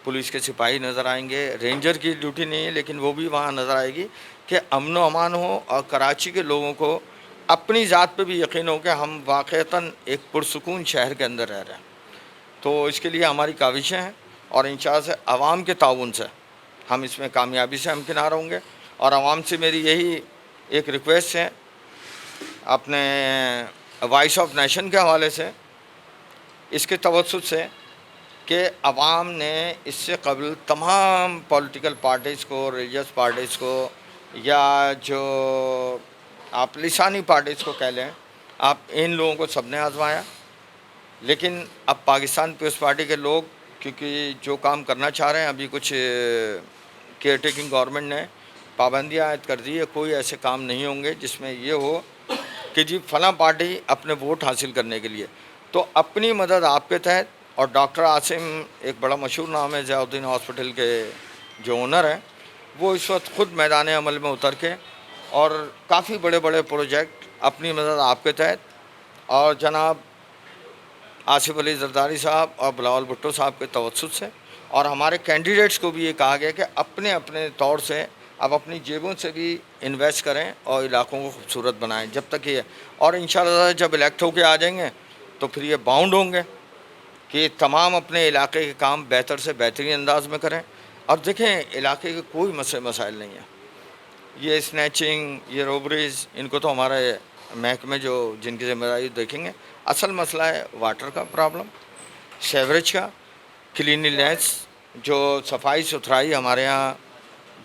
पुलिस के सिपाही नज़र आएंगे। रेंजर की ड्यूटी नहीं है लेकिन वो भी वहाँ नज़र आएगी कि अमन व अमान हो और कराची के लोगों को अपनी ज़ात पे भी यकीन हो कि हम वाक़तन एक पुरसुकून शहर के अंदर रह रहे हैं। तो इसके लिए हमारी काविशें हैं और इंशाअल्लाह से आवाम के ताउन से हम इसमें कामयाबी से हमकिनार होंगे। और आवाम से मेरी यही एक रिक्वेस्ट है अपने वॉइस ऑफ नेशन के हवाले से, इसके तवज्जुह से कि आवाम ने इससे कबल तमाम पॉलिटिकल पार्टीज़ को, रिलीजियस पार्टीज़ को या जो आप लिसानी पार्टीज़ को कह लें, आप इन लोगों को सब ने आजमाया। लेकिन अब पाकिस्तान पीपल्स पार्टी के लोग क्योंकि जो काम करना चाह रहे हैं, अभी कुछ केयर टेकिंग गवर्नमेंट ने पाबंदियाँ आयद कर दी है। कोई ऐसे काम नहीं होंगे जिसमें ये हो कि जी फला पार्टी अपने वोट हासिल करने के लिए। तो अपनी मदद आपके तहत, और डॉक्टर आसिम एक बड़ा मशहूर नाम है ज़ियाउद्दीन हॉस्पिटल के जो ओनर हैं, वो इस वक्त ख़ुद मैदान अमल में उतर के और काफ़ी बड़े बड़े प्रोजेक्ट अपनी मदद आपके तहत, और जनाब आसिफ अली जरदारी साहब और बिलावल भुट्टो साहब के तवज्जुद से, और हमारे कैंडिडेट्स को भी ये कहा गया कि अपने अपने तौर से अब अपनी जेबों से भी इन्वेस्ट करें और इलाकों को खूबसूरत बनाएं जब तक ये, और इंशाल्लाह जब इलेक्ट होके आ जाएंगे तो फिर ये बाउंड होंगे कि तमाम अपने इलाके के काम बेहतर से बेहतरीन अंदाज में करें। और देखें, इलाके के कोई मसाइल नहीं है, ये स्नैचिंग, ये रोबरीज, इनको तो हमारे महकमे जो जिनकी जिम्मेदारी देखेंगे। असल मसला है वाटर का प्रॉब्लम, सेवरेज का, क्लीनिनेस, जो सफाई सुथराई हमारे यहाँ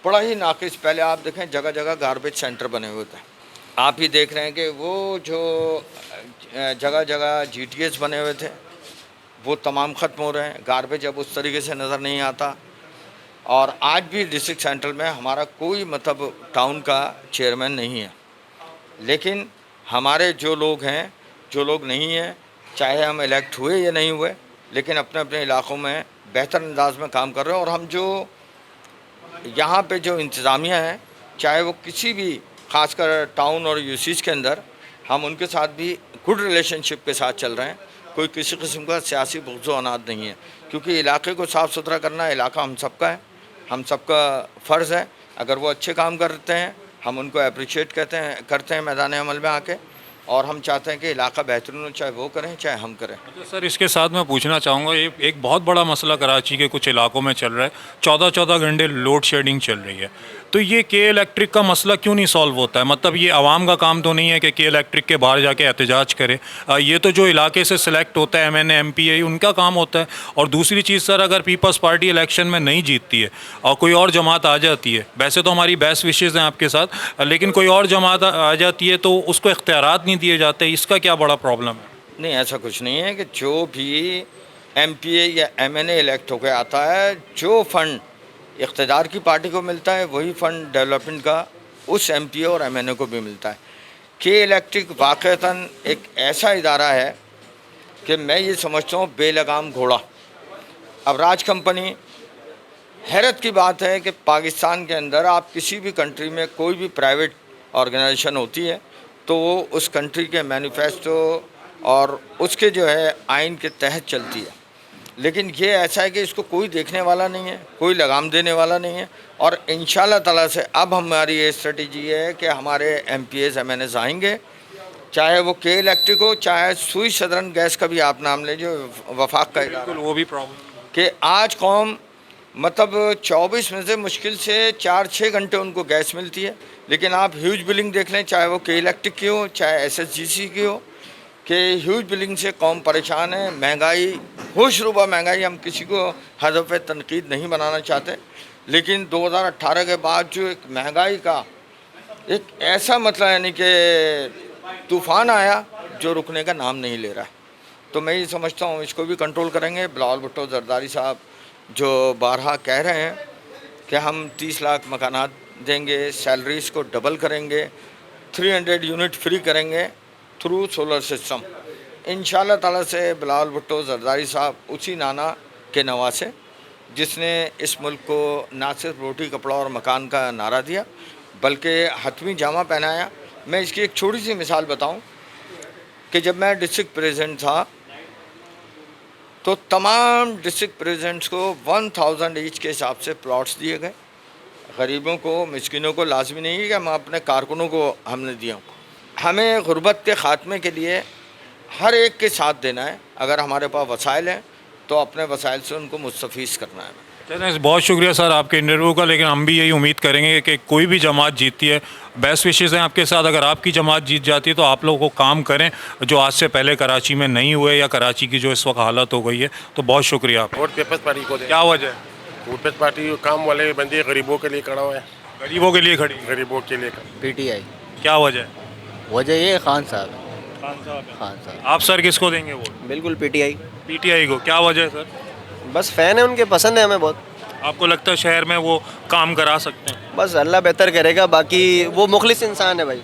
बड़ा ही नाकिस। पहले आप देखें जगह जगह गार्बेज सेंटर बने हुए थे, आप ही देख रहे हैं कि वो जो जगह जगह GTS बने हुए थे वो तमाम ख़त्म हो रहे हैं, गार्बेज अब उस तरीके से नज़र नहीं आता। और आज भी डिस्ट्रिक्ट सेंटर में हमारा कोई मतलब टाउन का चेयरमैन नहीं है, लेकिन हमारे जो लोग हैं, जो लोग नहीं हैं, चाहे हम इलेक्ट हुए या नहीं हुए, लेकिन अपने अपने इलाक़ों में बेहतर अंदाज में काम कर रहे हैं। और हम जो यहाँ पे जो इंतज़ामिया है, चाहे वो किसी भी ख़ासकर टाउन और यूसीज के अंदर, हम उनके साथ भी गुड रिलेशनशिप के साथ चल रहे हैं। कोई किसी किस्म का सियासी बुग़्ज़ व अनाद नहीं है, क्योंकि इलाके को साफ़ सुथरा करना, इलाका हम सबका है, हम सबका फ़र्ज़ है। अगर वो अच्छे काम करते हैं हम उनको अप्रिशिएट करते हैं मैदान अमल में आके, और हम चाहते हैं कि इलाका बेहतरीन हो, चाहे वो करें चाहे हम करें। अच्छा सर, इसके साथ मैं पूछना चाहूँगा, एक बहुत बड़ा मसला कराची के कुछ इलाकों में चल रहा है, 14-14 घंटे लोड शेडिंग चल रही है। तो ये के इलेक्ट्रिक का मसला क्यों नहीं सॉल्व होता है? मतलब ये आवाम का काम तो नहीं है कि के इलेक्ट्रिक के बाहर जाके एहतजाज करे, ये तो जो इलाके से सिलेक्ट होता है MNA MPA उनका काम होता है। और दूसरी चीज़ सर, अगर पीपल्स पार्टी इलेक्शन में नहीं जीतती है और कोई और जमात आ जाती है, वैसे तो हमारी बेस्ट विशेज़ हैं आपके साथ, लेकिन कोई और जमात आ जाती है तो उसको इख्तियारात नहीं दिए जाते, इसका क्या बड़ा प्रॉब्लम है? नहीं, ऐसा कुछ नहीं है कि जो भी MPA या MNA इलेक्ट होकर आता है, जो फ़ंड इक़्तिदार की पार्टी को मिलता है वही फ़ंड डेवलपमेंट का उस MPA और MNA को भी मिलता है। के इलेक्ट्रिक वाक़तन एक ऐसा इदारा है कि मैं ये समझता हूँ बेलगाम घोड़ा। अब राज कंपनी, हैरत की बात है कि पाकिस्तान के अंदर आप किसी भी कंट्री में कोई भी प्राइवेट ऑर्गेनाइजेशन होती है तो वो उस कंट्री के मैनिफेस्टो और उसके जो है आइन के तहत चलती है। लेकिन ये ऐसा है कि इसको कोई देखने वाला नहीं है, कोई लगाम देने वाला नहीं है। और इंशाल्लाह ताला से अब हमारी ये स्ट्रेटजी है कि हमारे MPAs MNAs आएंगे, चाहे वो के इलेक्ट्रिक हो, चाहे सुई सदरन गैस का भी आप नाम ले, जो वफाक का इदारा, वो भी प्रॉब्लम कि आज कौम मतलब 24 में से मुश्किल से 4-6 घंटे उनको गैस मिलती है, लेकिन आप ह्यूज बिलिंग देख लें, चाहे वो के इलेक्ट्रिक की हो चाहे SSGC की हो, कि ह्यूज बिलिंग से कौम परेशान है। महंगाई, होशरुबा महंगाई, हम किसी को हदफ तनकीद नहीं बनाना चाहते, लेकिन 2018 के बाद जो एक महंगाई का एक ऐसा मतलब यानी कि तूफ़ान आया जो रुकने का नाम नहीं ले रहा है। तो मैं ये समझता हूँ इसको भी कंट्रोल करेंगे। बिलावल भुट्टो जरदारी साहब जो बारहा कह रहे हैं कि हम 30 लाख मकानात देंगे, सैलरीज़ को डबल करेंगे, 300 यूनिट फ्री करेंगे थ्रू सोलर सिस्टम। इंशाल्लाह ताला से बिलावल भुट्टो जरदारी साहब उसी नाना के नवासे जिसने इस मुल्क को ना सिर्फ रोटी कपड़ा और मकान का नारा दिया बल्कि हतमी जामा पहनाया। मैं इसकी एक छोटी सी मिसाल बताऊं कि जब मैं डिस्ट्रिक्ट प्रेसिडेंट था तो तमाम डिस्ट्रिक्ट प्रेसिडेंट्स को 1000 ईच के हिसाब से प्लॉट्स दिए गए। गरीबों को, मिस्किनों को लाजमी नहीं है कि हम अपने कारकुनों को हमने दिया। हमें गुर्बत के ख़ात्मे के लिए हर एक के साथ देना है। अगर हमारे पास वसाइल हैं तो अपने वसाइल से उनको मुस्तफ़ीज़ करना है। चलें, बहुत शुक्रिया सर आपके इंटरव्यू का, लेकिन हम भी यही उम्मीद करेंगे कि कोई भी जमात जीतती है, बेस्ट विशेज़ हैं आपके साथ। अगर आपकी जमात जीत जाती है तो आप लोगों को काम करें जो आज से पहले कराची में नहीं हुए या कराची की जो इस वक्त हालत हो गई है। तो बहुत शुक्रिया आप। वोट पीपल्स पार्टी को दें। क्या वजह है? पीपल्स पार्टी काम वाले बंदे गरीबों के लिए खड़ा हुआ है। गरीबों के लिए खड़ी? गरीबों के लिए। PTI। क्या वजह है? वजह ये खान साहब। खान साहब। आप सर किसको देंगे वोट? बिल्कुल PTI। PTI को। क्या वजह है सर? बस फ़ैन है उनके, पसंद है हमें बहुत। आपको लगता है शहर में वो काम करा सकते हैं? बस अल्लाह बेहतर करेगा, बाकी वो मुखलिस इंसान है भाई,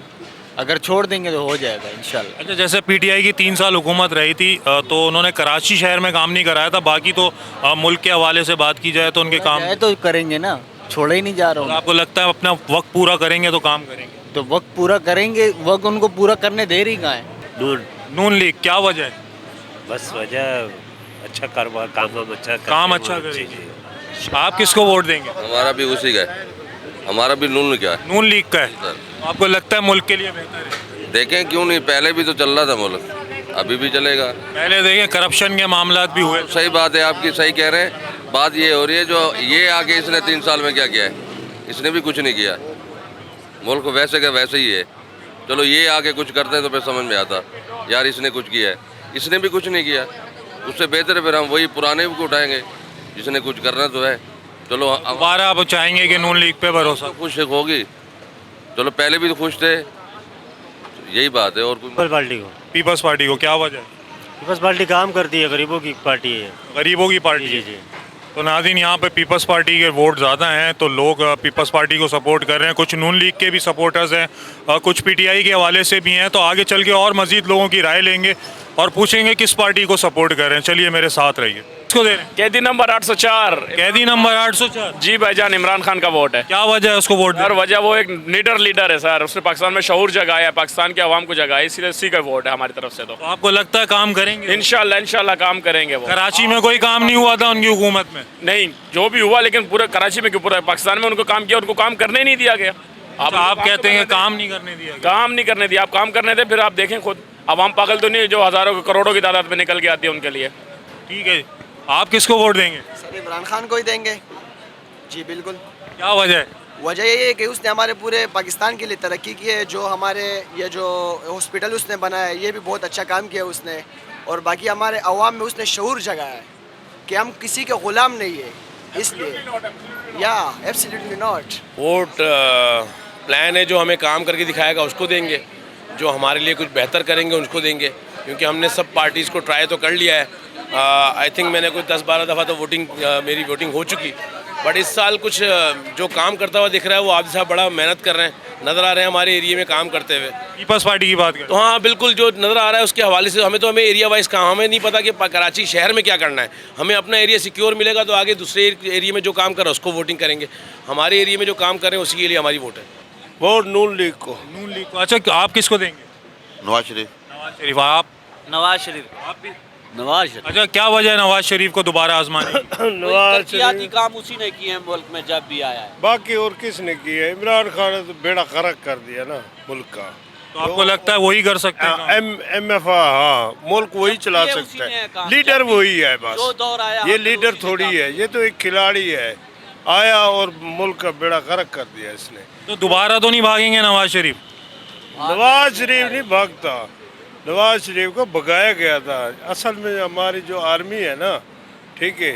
अगर छोड़ देंगे तो हो जाएगा इंशाल्लाह। अच्छा, जैसे पीटीआई की 3 साल हुकूमत रही थी तो उन्होंने कराची शहर में काम नहीं कराया था, बाकी तो मुल्क के हवाले से बात की जाए तो उनके काम है तो करेंगे ना, छोड़ा ही नहीं जा रहा हूँ। आपको लगता है अपना वक्त पूरा करेंगे तो काम करेंगे? तो वक्त पूरा करेंगे, वक्त उनको पूरा करने दे रही कहाँ है? नून लीग क्या वजह है? बस वजह अच्छा कारोबार, काम अच्छा करेगी। आप किसको वोट देंगे? हमारा भी उसी का है, हमारा भी नून का है। नून लीग का है। आपको लगता है मुल्क के लिए बेहतर है? देखें क्यों नहीं, पहले भी तो चल रहा था मुल्क, अभी भी चलेगा। पहले देखें करप्शन के मामला भी हुए। सही बात है आपकी, सही कह रहे हैं। बात ये हो रही है जो ये आगे इसने 3 साल में क्या किया है, इसने भी कुछ नहीं किया, मुल्क वैसे का वैसे ही है। चलो ये आगे कुछ करते हैं तो फिर समझ में आता यार इसने कुछ किया है, इसने भी कुछ नहीं किया, उससे बेहतर है फिर हम वही पुराने को उठाएंगे जिसने कुछ करना तो है। चलो दोबारा आप चाहेंगे कि नून लीग पे भरोसा? खुश होगी, चलो पहले भी तो खुश थे, यही बात है। और पीपल्स पार्टी को। पीपल्स पार्टी को क्या वजह है? पीपल्स पार्टी काम करती है, गरीबों की पार्टी है। गरीबों की पार्टी? जी जी। तो नाज़रीन, यहाँ पे पीपल्स पार्टी के वोट ज़्यादा हैं तो लोग पीपल्स पार्टी को सपोर्ट कर रहे हैं। कुछ नून लीग के भी सपोर्टर्स हैं, कुछ पीटीआई के हवाले से भी हैं। तो आगे चल के और मज़ीद लोगों की राय लेंगे और पूछेंगे किस पार्टी को सपोर्ट कर रहे हैं। चलिए मेरे साथ रहिए। किसको दे रहे हैं? कैदी नंबर 804। कैदी नंबर 804? जी भाईजान, इमरान खान का वोट है। क्या वजह है उसको वोट? और वजह वो एक लीडर है सर, उसने पाकिस्तान में शऊर जगाया है, पाकिस्तान के अवाम को जगाया, इसीलिए उसी का वोट है हमारी तरफ से। तो आपको लगता है काम करेंगे? इंशाल्लाह काम करेंगे वो। कराची में कोई काम नहीं हुआ था उनकी हुकूमत में? नहीं, जो भी हुआ, लेकिन पूरे कराची में क्यों, पूरा पाकिस्तान में उनको काम किया, उनको काम करने नहीं दिया गया। आप कहते हैं काम नहीं करने दिया? काम नहीं करने दिया, आप काम करने थे। फिर आप देखें खुद, अवाम पागल तो नहीं जो हज़ारों करोड़ों की तादाद में निकल के आती है उनके लिए। ठीक है, आप किसको वोट देंगे? सर इमरान खान को ही देंगे जी, बिल्कुल। क्या वजह है? वजह ये है कि उसने हमारे पूरे पाकिस्तान के लिए तरक्की की है। जो हमारे ये जो हॉस्पिटल उसने बनाया है, ये भी बहुत अच्छा काम किया उसने। और बाकी हमारे अवाम में उसने शऊर जगाया है कि हम किसी के ग़ुलाम नहीं है, इसलिए या एब्सोल्युटली नॉट। वोट प्लान है, जो हमें काम करके दिखाएगा उसको देंगे, जो हमारे लिए कुछ बेहतर करेंगे उनको देंगे, क्योंकि हमने सब पार्टीज़ को ट्राई तो कर लिया है। आई थिंक मैंने कोई 10-12 दफ़ा तो मेरी वोटिंग हो चुकी, बट इस साल कुछ जो काम करता हुआ दिख रहा है वो आदिल साहब बड़ा मेहनत कर रहे हैं, नज़र आ रहे हैं हमारे एरिया में काम करते हुए। पीपल्स पार्टी की बात करें तो हाँ बिल्कुल, जो नज़र आ रहा है उसके हवाले से हमें एरिया वाइज काम, हमें नहीं पता कि कराची शहर में क्या करना है। हमें अपना एरिया सिक्योर मिलेगा तो आगे दूसरे एरिया में जो काम कर रहा है उसको वोटिंग करेंगे। हमारे एरिया में जो काम कर रहे हैं उसी के लिए हमारी वोट है। वोट नून लीग को। नून लीग को। अच्छा, आप किसको देंगे? नवाज शरीफ। नवाज शरीफ। आप? नवाज शरीफ। आप भी नवाज शरीफ। अच्छा, क्या वजह है नवाज शरीफ को दोबारा आजमाने की? नवाज शरीफ काम उसी ने किए हैं मुल्क में जब भी आया है, बाकी और किसने किया है? इमरान खान ने तो बेड़ा गर्क कर दिया ना मुल्क का। तो आपको लगता है वही कर सकते हैं? MFA, हाँ, मुल्क वही चला सकता है, लीडर वही है बस। ये लीडर थोड़ी है, ये तो एक खिलाड़ी है, आया और मुल्क का बेड़ा गर्क कर दिया इसने। तो दोबारा तो नहीं भागेंगे नवाज शरीफ? नवाज शरीफ नहीं भागता, नवाज शरीफ को भगाया गया था। असल में हमारी जो आर्मी है ना, ठीक है,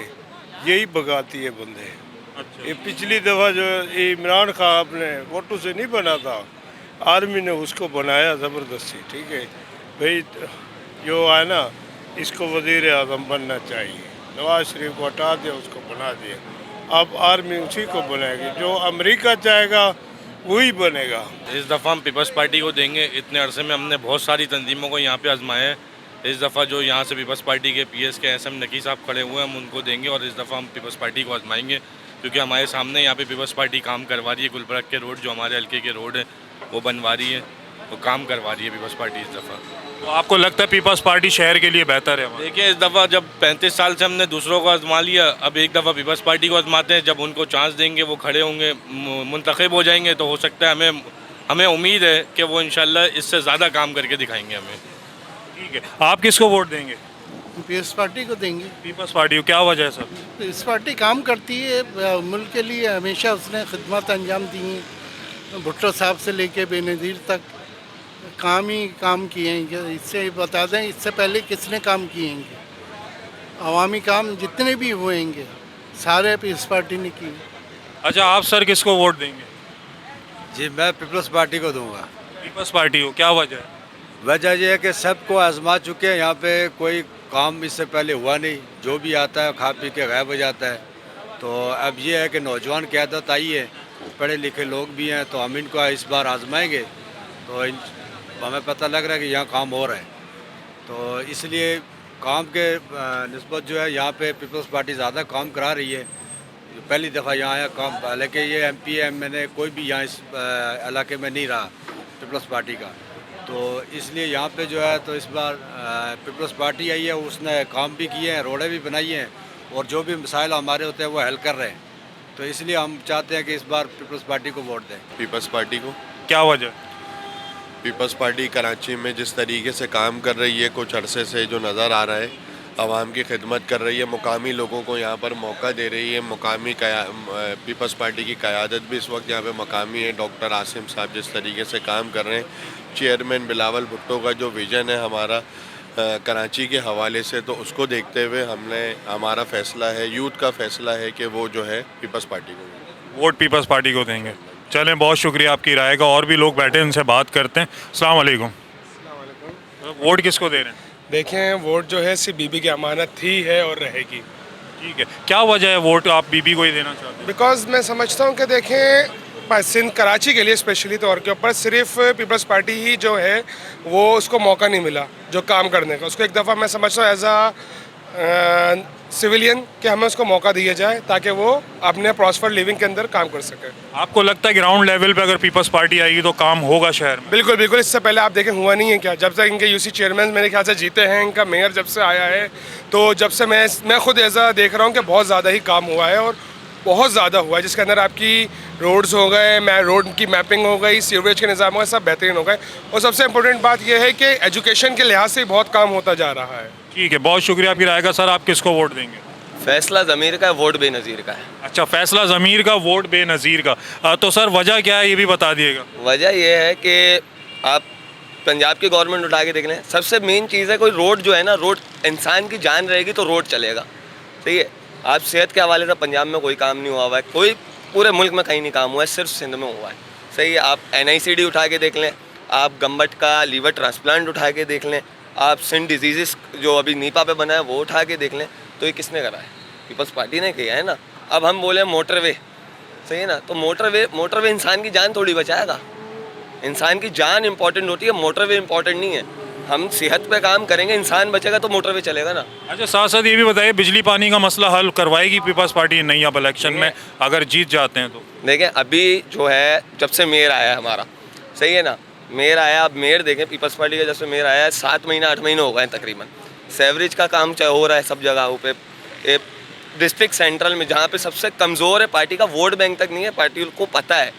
यही भगाती है बंदे। अच्छा। ये पिछली दफ़ा जो इमरान खान अपने वोटों से नहीं बना था, आर्मी ने उसको बनाया ज़बरदस्ती। ठीक है भाई, जो है ना, इसको वज़ीर आज़म बनना चाहिए। नवाज शरीफ को हटा दिया, उसको बना दिया, अब आर्मी उसी को बनाएगी। जो अमेरिका चाहेगा वही बनेगा। इस दफ़ा हम पीपल्स पार्टी को देंगे। इतने अरसे में हमने बहुत सारी तंजीमों को यहाँ पे आजमाया है। इस दफ़ा जो यहाँ से पीपल्स पार्टी के PS के SM नकी साहब खड़े हुए हैं, हम उनको देंगे और इस दफ़ा हम पीपल्स पार्टी को आजमाएंगे, क्योंकि हमारे सामने यहाँ पे पीपल्स पार्टी काम करवा रही है। गुलबर्ग के रोड जो हमारे हल्के के रोड है वो बनवा रही है, वो काम करवा रही है पीपल्स पार्टी इस दफ़ा। तो आपको लगता है पीपल्स पार्टी शहर के लिए बेहतर है? देखिए, इस दफ़ा जब 35 साल से हमने दूसरों को आजमा लिया, अब एक दफ़ा पीपल्स पार्टी को आजमाते हैं। जब उनको चांस देंगे, वो खड़े होंगे, मुंतखब हो जाएंगे, तो हो सकता है हमें उम्मीद है कि वो इंशाल्लाह इससे ज़्यादा काम करके दिखाएंगे हमें। ठीक है, आप किसको वोट देंगे? पीपल्स पार्टी को देंगे। पीपल्स पार्टी को क्या वजह है सर? पीपल्स पार्टी काम करती है मुल्क के लिए, हमेशा उसने खिदमत अंजाम दी हैं। भुट्टो साहब से लेके बेनज़ीर तक काम ही काम किए हैं। इससे बता दें, इससे पहले किसने काम किए हैं? अवामी काम जितने भी हुएंगे सारे पीपल्स पार्टी ने किए। अच्छा, आप सर किसको वोट देंगे? जी, मैं पीपल्स पार्टी को दूंगा। पीपल्स पार्टी को। क्या वजह है? वजह यह है कि सबको आजमा चुके हैं, यहाँ पे कोई काम इससे पहले हुआ नहीं, जो भी आता है खा पी के गायब हो जाता है। तो अब ये है कि नौजवान क़यादत आई है, पढ़े लिखे लोग भी हैं, तो हम इनको इस बार आजमाएंगे तो हमें पता लग रहा है कि यहाँ काम हो रहा है। तो इसलिए काम के निस्बत जो है यहाँ पे पीपल्स पार्टी ज़्यादा काम करा रही है। पहली दफ़ा यहाँ आया काम, हालांकि ये MP MNA कोई भी यहाँ इस इलाके में नहीं रहा पीपल्स पार्टी का, तो इसलिए यहाँ पे जो है तो इस बार पीपल्स पार्टी आई है, उसने काम भी किए हैं, रोडें भी बनाई हैं और जो भी मसाइल हमारे होते हैं वो हल कर रहे हैं। तो इसलिए हम चाहते हैं कि इस बार पीपल्स पार्टी को वोट दें। पीपल्स पार्टी को। क्या वजह? पीपल्स पार्टी कराची में जिस तरीके से काम कर रही है, कुछ अरसे से जो नज़र आ रहा है, आवाम की खिदमत कर रही है, मुकामी लोगों को यहाँ पर मौका दे रही है। मुकामी पीपल्स पार्टी की क़यादत भी इस वक्त यहाँ पे मुकामी है। डॉक्टर आसिम साहब जिस तरीके से काम कर रहे हैं, चेयरमैन बिलावल भुट्टो का जो विज़न है हमारा कराची के हवाले से, तो उसको देखते हुए हमारा फ़ैसला है, यूथ का फ़ैसला है कि वो जो है पीपल्स पार्टी को वोट पीपल्स पार्टी को देंगे। चलें, बहुत शुक्रिया आपकी राय का। और भी लोग बैठे हैं, उनसे बात करते हैं। अस्सलाम वालेकुम। वोट किसको दे रहे हैं? देखें, वोट जो है सिर्फ बीबी की अमानत थी, है और रहेगी। ठीक है, क्या वजह है वोट आप बीबी को ही देना चाहते हैं? बिकॉज मैं समझता हूँ कि देखें, सिंध कराची के लिए स्पेशली तौर के ऊपर सिर्फ पीपल्स पार्टी ही जो है वो उसको मौका नहीं मिला जो काम करने का। उसको एक दफ़ा मैं समझता हूँ एज आ सिविलियन कि हमें उसको मौका दिया जाए ताकि वो अपने प्रॉस्पर लिविंग के अंदर काम कर सके। आपको लगता है ग्राउंड लेवल पे अगर पीपल्स पार्टी आएगी तो काम होगा शहर में? बिल्कुल बिल्कुल। इससे पहले आप देखें हुआ नहीं है क्या? जब तक इनके UC चेयरमैन मेरे ख्याल से जीते हैं, इनका मेयर जब से आया है, तो जब से मैं खुद ऐसा देख रहा हूँ कि बहुत ज़्यादा ही काम हुआ है और बहुत ज़्यादा हुआ है, जिसके अंदर आपकी रोड्स हो गए, रोड की मैपिंग हो गई, सीवरेज के निज़ाम हो गए, सब बेहतरीन हो गए। और सबसे इम्पोर्टेंट बात यह है कि एजुकेशन के लिहाज से बहुत काम होता जा रहा है। ठीक है, बहुत शुक्रिया आपकी राय का। सर, आप किसको वोट देंगे? फैसला ज़मीर का है, वोट बेनज़ीर का है। अच्छा, फैसला ज़मीर का, वोट बेनज़ीर का। तो सर वजह क्या है ये भी बता दिएगा। वजह यह है कि आप पंजाब की गवर्नमेंट उठा के देख लें, सबसे मेन चीज़ है कोई रोड जो है ना, रोड इंसान की जान रहेगी तो रोड चलेगा। सही है। आप सेहत के हवाले से पंजाब में कोई काम नहीं हुआ हुआ है, कोई पूरे मुल्क में कहीं नहीं काम हुआ है, सिर्फ सिंध में हुआ है। सही है। आप NICD उठा के देख लें, आप गम्बट का लीवर ट्रांसप्लांट उठा के देख लें, आप सिंध डिजीज़ जो अभी नीपा पे बना है वो उठा के देख लें, तो ये किसने करा है? पीपल्स पार्टी ने किया है ना। अब हम बोले मोटरवे, सही है ना, तो मोटरवे इंसान की जान थोड़ी बचाएगा। इंसान की जान इंपॉर्टेंट होती है, मोटरवे इंपॉर्टेंट नहीं है। हम सेहत पे काम करेंगे, इंसान बचेगा तो मोटरवे चलेगा ना। अच्छा, साथ साथ ये भी बताइए, बिजली पानी का मसला हल करवाएगी पीपल्स पार्टी नहीं अब इलेक्शन में अगर जीत जाते हैं तो? देखें, अभी जो है जब से मेयर आया है हमारा, सही है ना, मेयर आया, अब मेयर देखें पीपल्स पार्टी का जब से मेयर आया है 7 महीना 8 महीने हो गए तकरीबन। सेवरेज का काम चाहे हो रहा है सब जगहों पे। डिस्ट्रिक्ट सेंट्रल में जहाँ पे सबसे कमज़ोर है पार्टी का वोट बैंक तक नहीं है, पार्टी को पता है,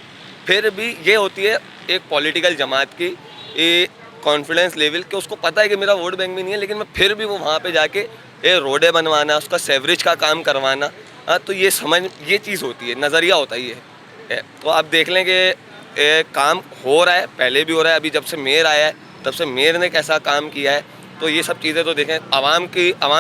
फिर भी ये होती है एक पॉलिटिकल जमात की ये कॉन्फिडेंस लेवल कि उसको पता है कि मेरा वोट बैंक भी नहीं है, लेकिन मैं फिर भी वो वहाँ पे जाके ये रोडें बनवाना, उसका सेवरेज का काम करवाना, तो ये ये चीज़ होती है, नज़रिया होता ही है। तो आप देख लें कि काम हो रहा है, पहले भी हो रहा है, अभी जब से मेयर आया है तब से मेयर ने कैसा काम किया है, तो ये सब चीज़ें तो देखें। आवाम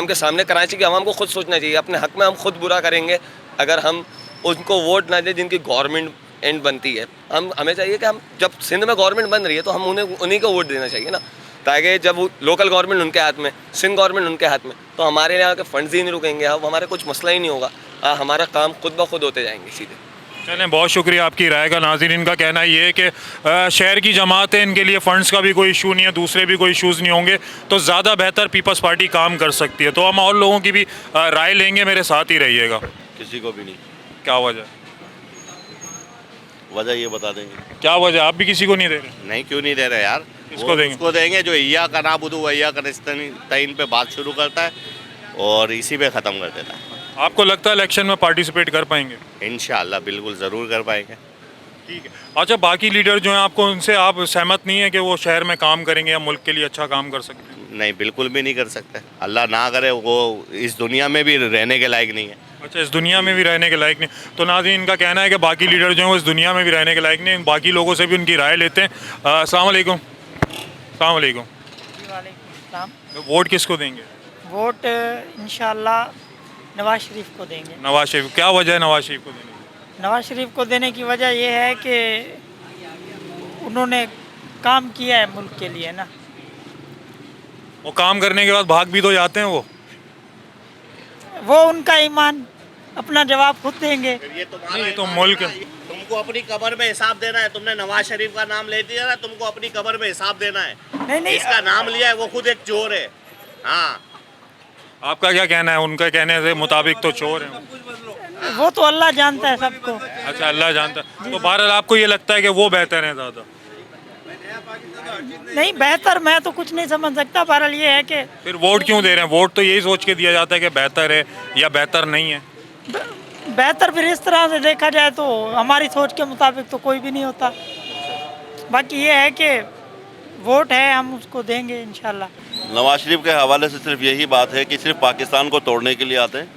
के सामने कराची की आवाम को खुद सोचना चाहिए, अपने हक़ में हम खुद बुरा करेंगे अगर हम उनको वोट ना दें जिनकी गवर्नमेंट एंड बनती है। हमें चाहिए कि हम जब सिंध में गवर्नमेंट बन रही है तो हम उन्हीं को वोट देना चाहिए ना, ताकि जब लोकल गवर्नमेंट उनके हाथ में, सिंध गवर्नमेंट उनके हाथ में, तो हमारे यहाँ के फंड्स ही नहीं रुकेंगे, अब हमारा कुछ मसला ही नहीं होगा, हमारा काम खुद ब खुद होते जाएंगे सीधे। चलें, बहुत शुक्रिया आपकी राय का। नाज़रीन, इनका कहना ये है कि शहर की जमात है, इनके लिए फ़ंड्स का भी कोई इशू नहीं है, दूसरे भी कोई इशूज़ नहीं होंगे, तो ज़्यादा बेहतर पीपल्स पार्टी काम कर सकती है। तो हम और लोगों की भी राय लेंगे, मेरे साथ ही रहिएगा। किसी को भी नहीं। क्या वजह? वजह ये बता देंगे। क्या वजह? आप भी किसी को नहीं दे रहे? नहीं, क्यों नहीं दे रहे यार? किसको देंगे? उसको देंगे जो इया का नाबुदु वैया का नस्तईन पे बात शुरू करता है और इसी पे ख़त्म कर देता है। आपको लगता है इलेक्शन में पार्टिसिपेट कर पाएंगे? इंशाअल्लाह बिल्कुल ज़रूर कर पाएंगे। ठीक है। अच्छा, बाकी लीडर जो हैं, आपको उनसे आप सहमत नहीं है कि वो शहर में काम करेंगे या मुल्क के लिए अच्छा काम कर सकते हैं? नहीं, बिल्कुल भी नहीं कर सकते। अल्लाह ना करे, वो इस दुनिया में भी रहने के लायक नहीं है। अच्छा, इस दुनिया में भी रहने के लायक नहीं, तो नाज़रीन इनका कहना है कि बाकी लीडर जो हैं वो इस दुनिया में भी रहने के लायक नहीं। बाकी लोगों से भी उनकी राय लेते हैं। अस्सलाम वालेकुम। अस्सलाम वालेकुम। वोट किसको देंगे? वोट इंशाअल्लाह नवाज शरीफ को देंगे। नवाज शरीफ, क्या वजह है नवाज शरीफ को देने की? नवाज शरीफ को देने की वजह यह है कि उन्होंने काम किया है मुल्क के लिए ना। वो काम करने के बाद भाग भी तो जाते हैं वो उनका ईमान अपना जवाब खुद देंगे। ये तो मुल्क तुमको अपनी कब्र में हिसाब देना है। तुमने नवाज शरीफ का नाम ले दिया ना, तुमको अपनी कब्र में हिसाब देना है। नहीं इसका नाम लिया है वो खुद एक चोर है। हाँ, आपका क्या कहना है? उनका कहने से मुताबिक तो चोर है। वो तो अल्लाह जानता है सबको। अच्छा, अल्लाह जानता है। तो बहरहाल आपको ये लगता है कि वो बेहतर है ज़्यादा? नहीं, बेहतर मैं तो कुछ नहीं समझ सकता। बहरहाल ये है कि फिर वोट क्यों दे रहे हैं? वोट तो यही सोच के दिया जाता है कि बेहतर है या बेहतर नहीं है। बेहतर फिर इस तरह से देखा जाए तो हमारी सोच के मुताबिक तो कोई भी नहीं होता। बाकी ये है कि वोट है, हम उसको देंगे इंशाल्लाह। नवाज शरीफ के हवाले से सिर्फ यही बात है कि सिर्फ पाकिस्तान को तोड़ने के लिए आते हैं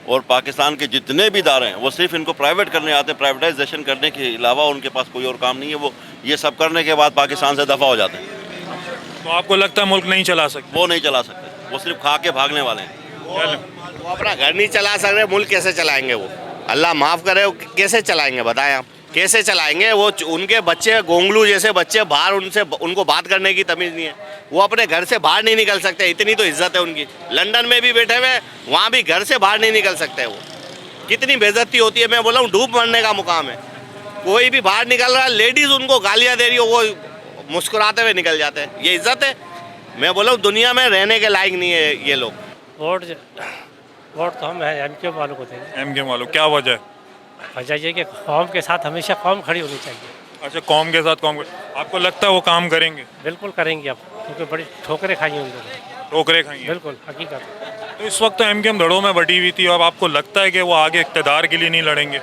और पाकिस्तान के जितने भी इदारे हैं वो सिर्फ इनको प्राइवेट करने आते हैं। प्राइवेटाइजेशन करने के अलावा उनके पास कोई और काम नहीं है। वो ये सब करने के बाद पाकिस्तान से दफ़ा हो जाते हैं। तो आपको लगता है मुल्क नहीं चला सकते? वो नहीं चला सकते, वो सिर्फ खा के भागने वाले हैं। वो अपना घर नहीं चला सक रहे, मुल्क कैसे चलाएंगे? वो अल्लाह माफ़ करे, वो कैसे चलाएंगे बताएं आप? कैसे चलाएंगे? वो उनके बच्चे गोंगलू जैसे बच्चे बाहर, उनको बात करने की तमीज़ नहीं है। वो अपने घर से बाहर नहीं निकल सकते, इतनी तो इज्जत है उनकी। लंदन में भी बैठे हुए, वहाँ भी घर से बाहर नहीं निकल सकते। वो कितनी बेइज्जती होती है, मैं बोला हूँ डूब मरने का मुकाम है। कोई भी बाहर निकल रहा है, लेडीज़ उनको गालियाँ दे रही हो, वो मुस्कुराते हुए निकल जाते हैं। ये इज्जत है? मैं बोला हूँ दुनिया में रहने के लायक नहीं है ये लोग। वोट तो हम MK वालों को देंगे। MK वालों, क्या वजह है? वजह ये कि कौम के साथ हमेशा कौम खड़ी होनी चाहिए। अच्छा, कौम के साथ कौम। आपको लगता है वो काम करेंगे? बिल्कुल करेंगे अब, क्योंकि बड़ी ठोकरें खाई हैं उन लोगों ने। ठोकरें खाई हैं? बिल्कुल हकीकत। तो इस वक्त तो MK धड़ों में बटी हुई थी। अब आपको लगता है कि वो आगे इक़्तिदार के लिए नहीं लड़ेंगे?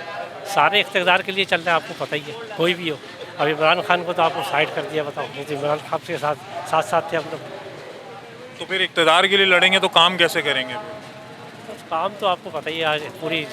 सारे इक़्तिदार के लिए चल रहे हैं, आपको पता ही है, कोई भी हो। अब इमरान खान को तो आपको साइड कर दिया, बताओ। नहीं तो इमरान खान के साथ थे हम लोग। तो फिर इक़्तिदार के लिए लड़ेंगे तो काम कैसे करेंगे? तो काम तो आपको पता ही है, आज पूरी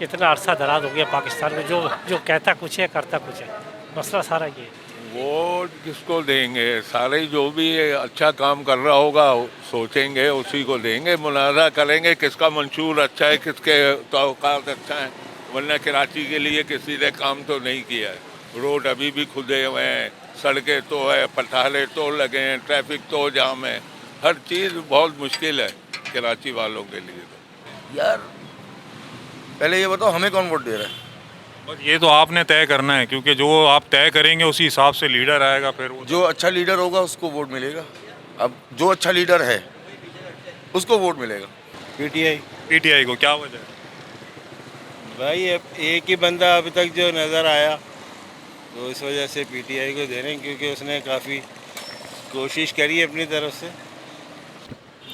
इतना अरसा दराज हो गया पाकिस्तान में, जो कहता कुछ है करता कुछ है। मसला सारा ये है। वोट किसको देंगे? सारे जो भी अच्छा काम कर रहा होगा सोचेंगे, उसी को देंगे। मुनाज़ा करेंगे किसका मंशूर अच्छा है, किसके तौक़ात अच्छा है। वरना कराची के लिए किसी ने काम तो नहीं किया है। रोड अभी भी खुदे हुए हैं, सड़कें तो है, पठारे तो लगे हैं, ट्रैफिक तो जाम है। हर चीज़ बहुत मुश्किल है कराची वालों के लिए। यार पहले ये बताओ हमें कौन वोट दे रहा है? और ये तो आपने तय करना है, क्योंकि जो आप तय करेंगे उसी हिसाब से लीडर आएगा। फिर जो अच्छा लीडर होगा उसको वोट मिलेगा। अब जो अच्छा लीडर है उसको वोट मिलेगा। पीटीआई को। क्या वजह है भाई? एक ही बंदा अभी तक जो नज़र आया, तो इस वजह से पीटीआई को दे रहे हैं, क्योंकि उसने काफ़ी कोशिश करी है अपनी तरफ से।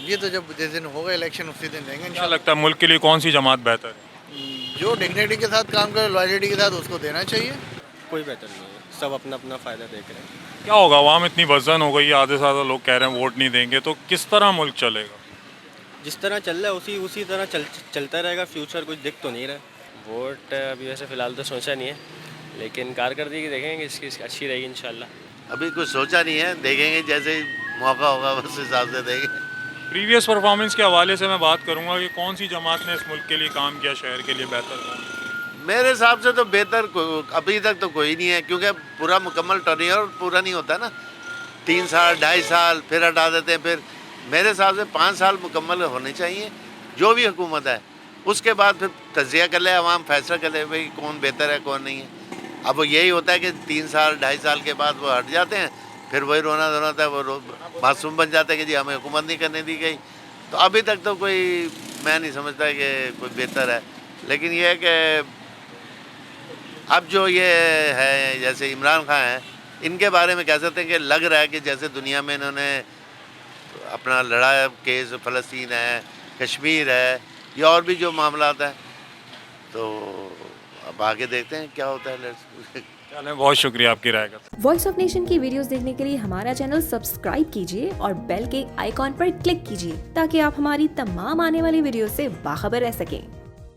ये तो जब जिस दिन होगा इलेक्शन उसी दिन देंगे। क्या लगता है मुल्क के लिए कौन सी जमात बेहतर है? जो डिग्निटी के साथ काम करे, लॉयल्टी के साथ, उसको देना चाहिए। कोई बेहतर नहीं है, सब अपना अपना फ़ायदा देख रहे हैं। क्या होगा? आवाम इतनी वजन हो गई है, आधे से ज़्यादा लोग कह रहे हैं वोट नहीं देंगे, तो किस तरह मुल्क चलेगा? जिस तरह चल रहा है उसी तरह चलता रहेगा। फ्यूचर कुछ दिख तो नहीं रहा। वोट अभी वैसे फ़िलहाल तो सोचा नहीं है, लेकिन कारकर्दगी देखेंगे इसकी अच्छी रहेगी इंशाल्लाह। अभी कुछ सोचा नहीं है, देखेंगे जैसे मौका होगा उस हिसाब से देंगे। प्रीवियस परफॉर्मेंस के हवाले से मैं बात करूंगा कि कौन सी जमात ने इस मुल्क के लिए काम किया, शहर के लिए बेहतर? मेरे हिसाब से तो बेहतर अभी तक तो कोई नहीं है, क्योंकि पूरा मुकम्मल टर्नओवर पूरा नहीं होता ना। 3 साल 2.5 साल फिर हटा देते हैं। फिर मेरे हिसाब से 5 साल मुकम्मल होने चाहिए जो भी हुकूमत है। उसके बाद फिर तजिया कर ले, आवाम फैसला कर ले भाई कौन बेहतर है कौन नहीं है। अब वो यही होता है कि 3 साल 2.5 साल के बाद वो हट जाते हैं, फिर वही रोना धोना था, वो मासूम बन जाते हैं कि जी हमें हुकूमत नहीं करने दी गई। तो अभी तक तो कोई मैं नहीं समझता कि कोई बेहतर है। लेकिन ये है कि अब जो ये है जैसे इमरान खान है, इनके बारे में कह सकते हैं कि लग रहा है कि जैसे दुनिया में इन्होंने अपना लड़ा केस, फ़लस्तीन है, कश्मीर है, या और भी जो मामलात हैं, तो अब आगे देखते हैं क्या होता है। चलें, बहुत शुक्रिया आपकी राय का। वॉइस ऑफ नेशन की वीडियोस देखने के लिए हमारा चैनल सब्सक्राइब कीजिए और बेल के आइकॉन पर क्लिक कीजिए, ताकि आप हमारी तमाम आने वाली वीडियो से बाखबर रह सकें।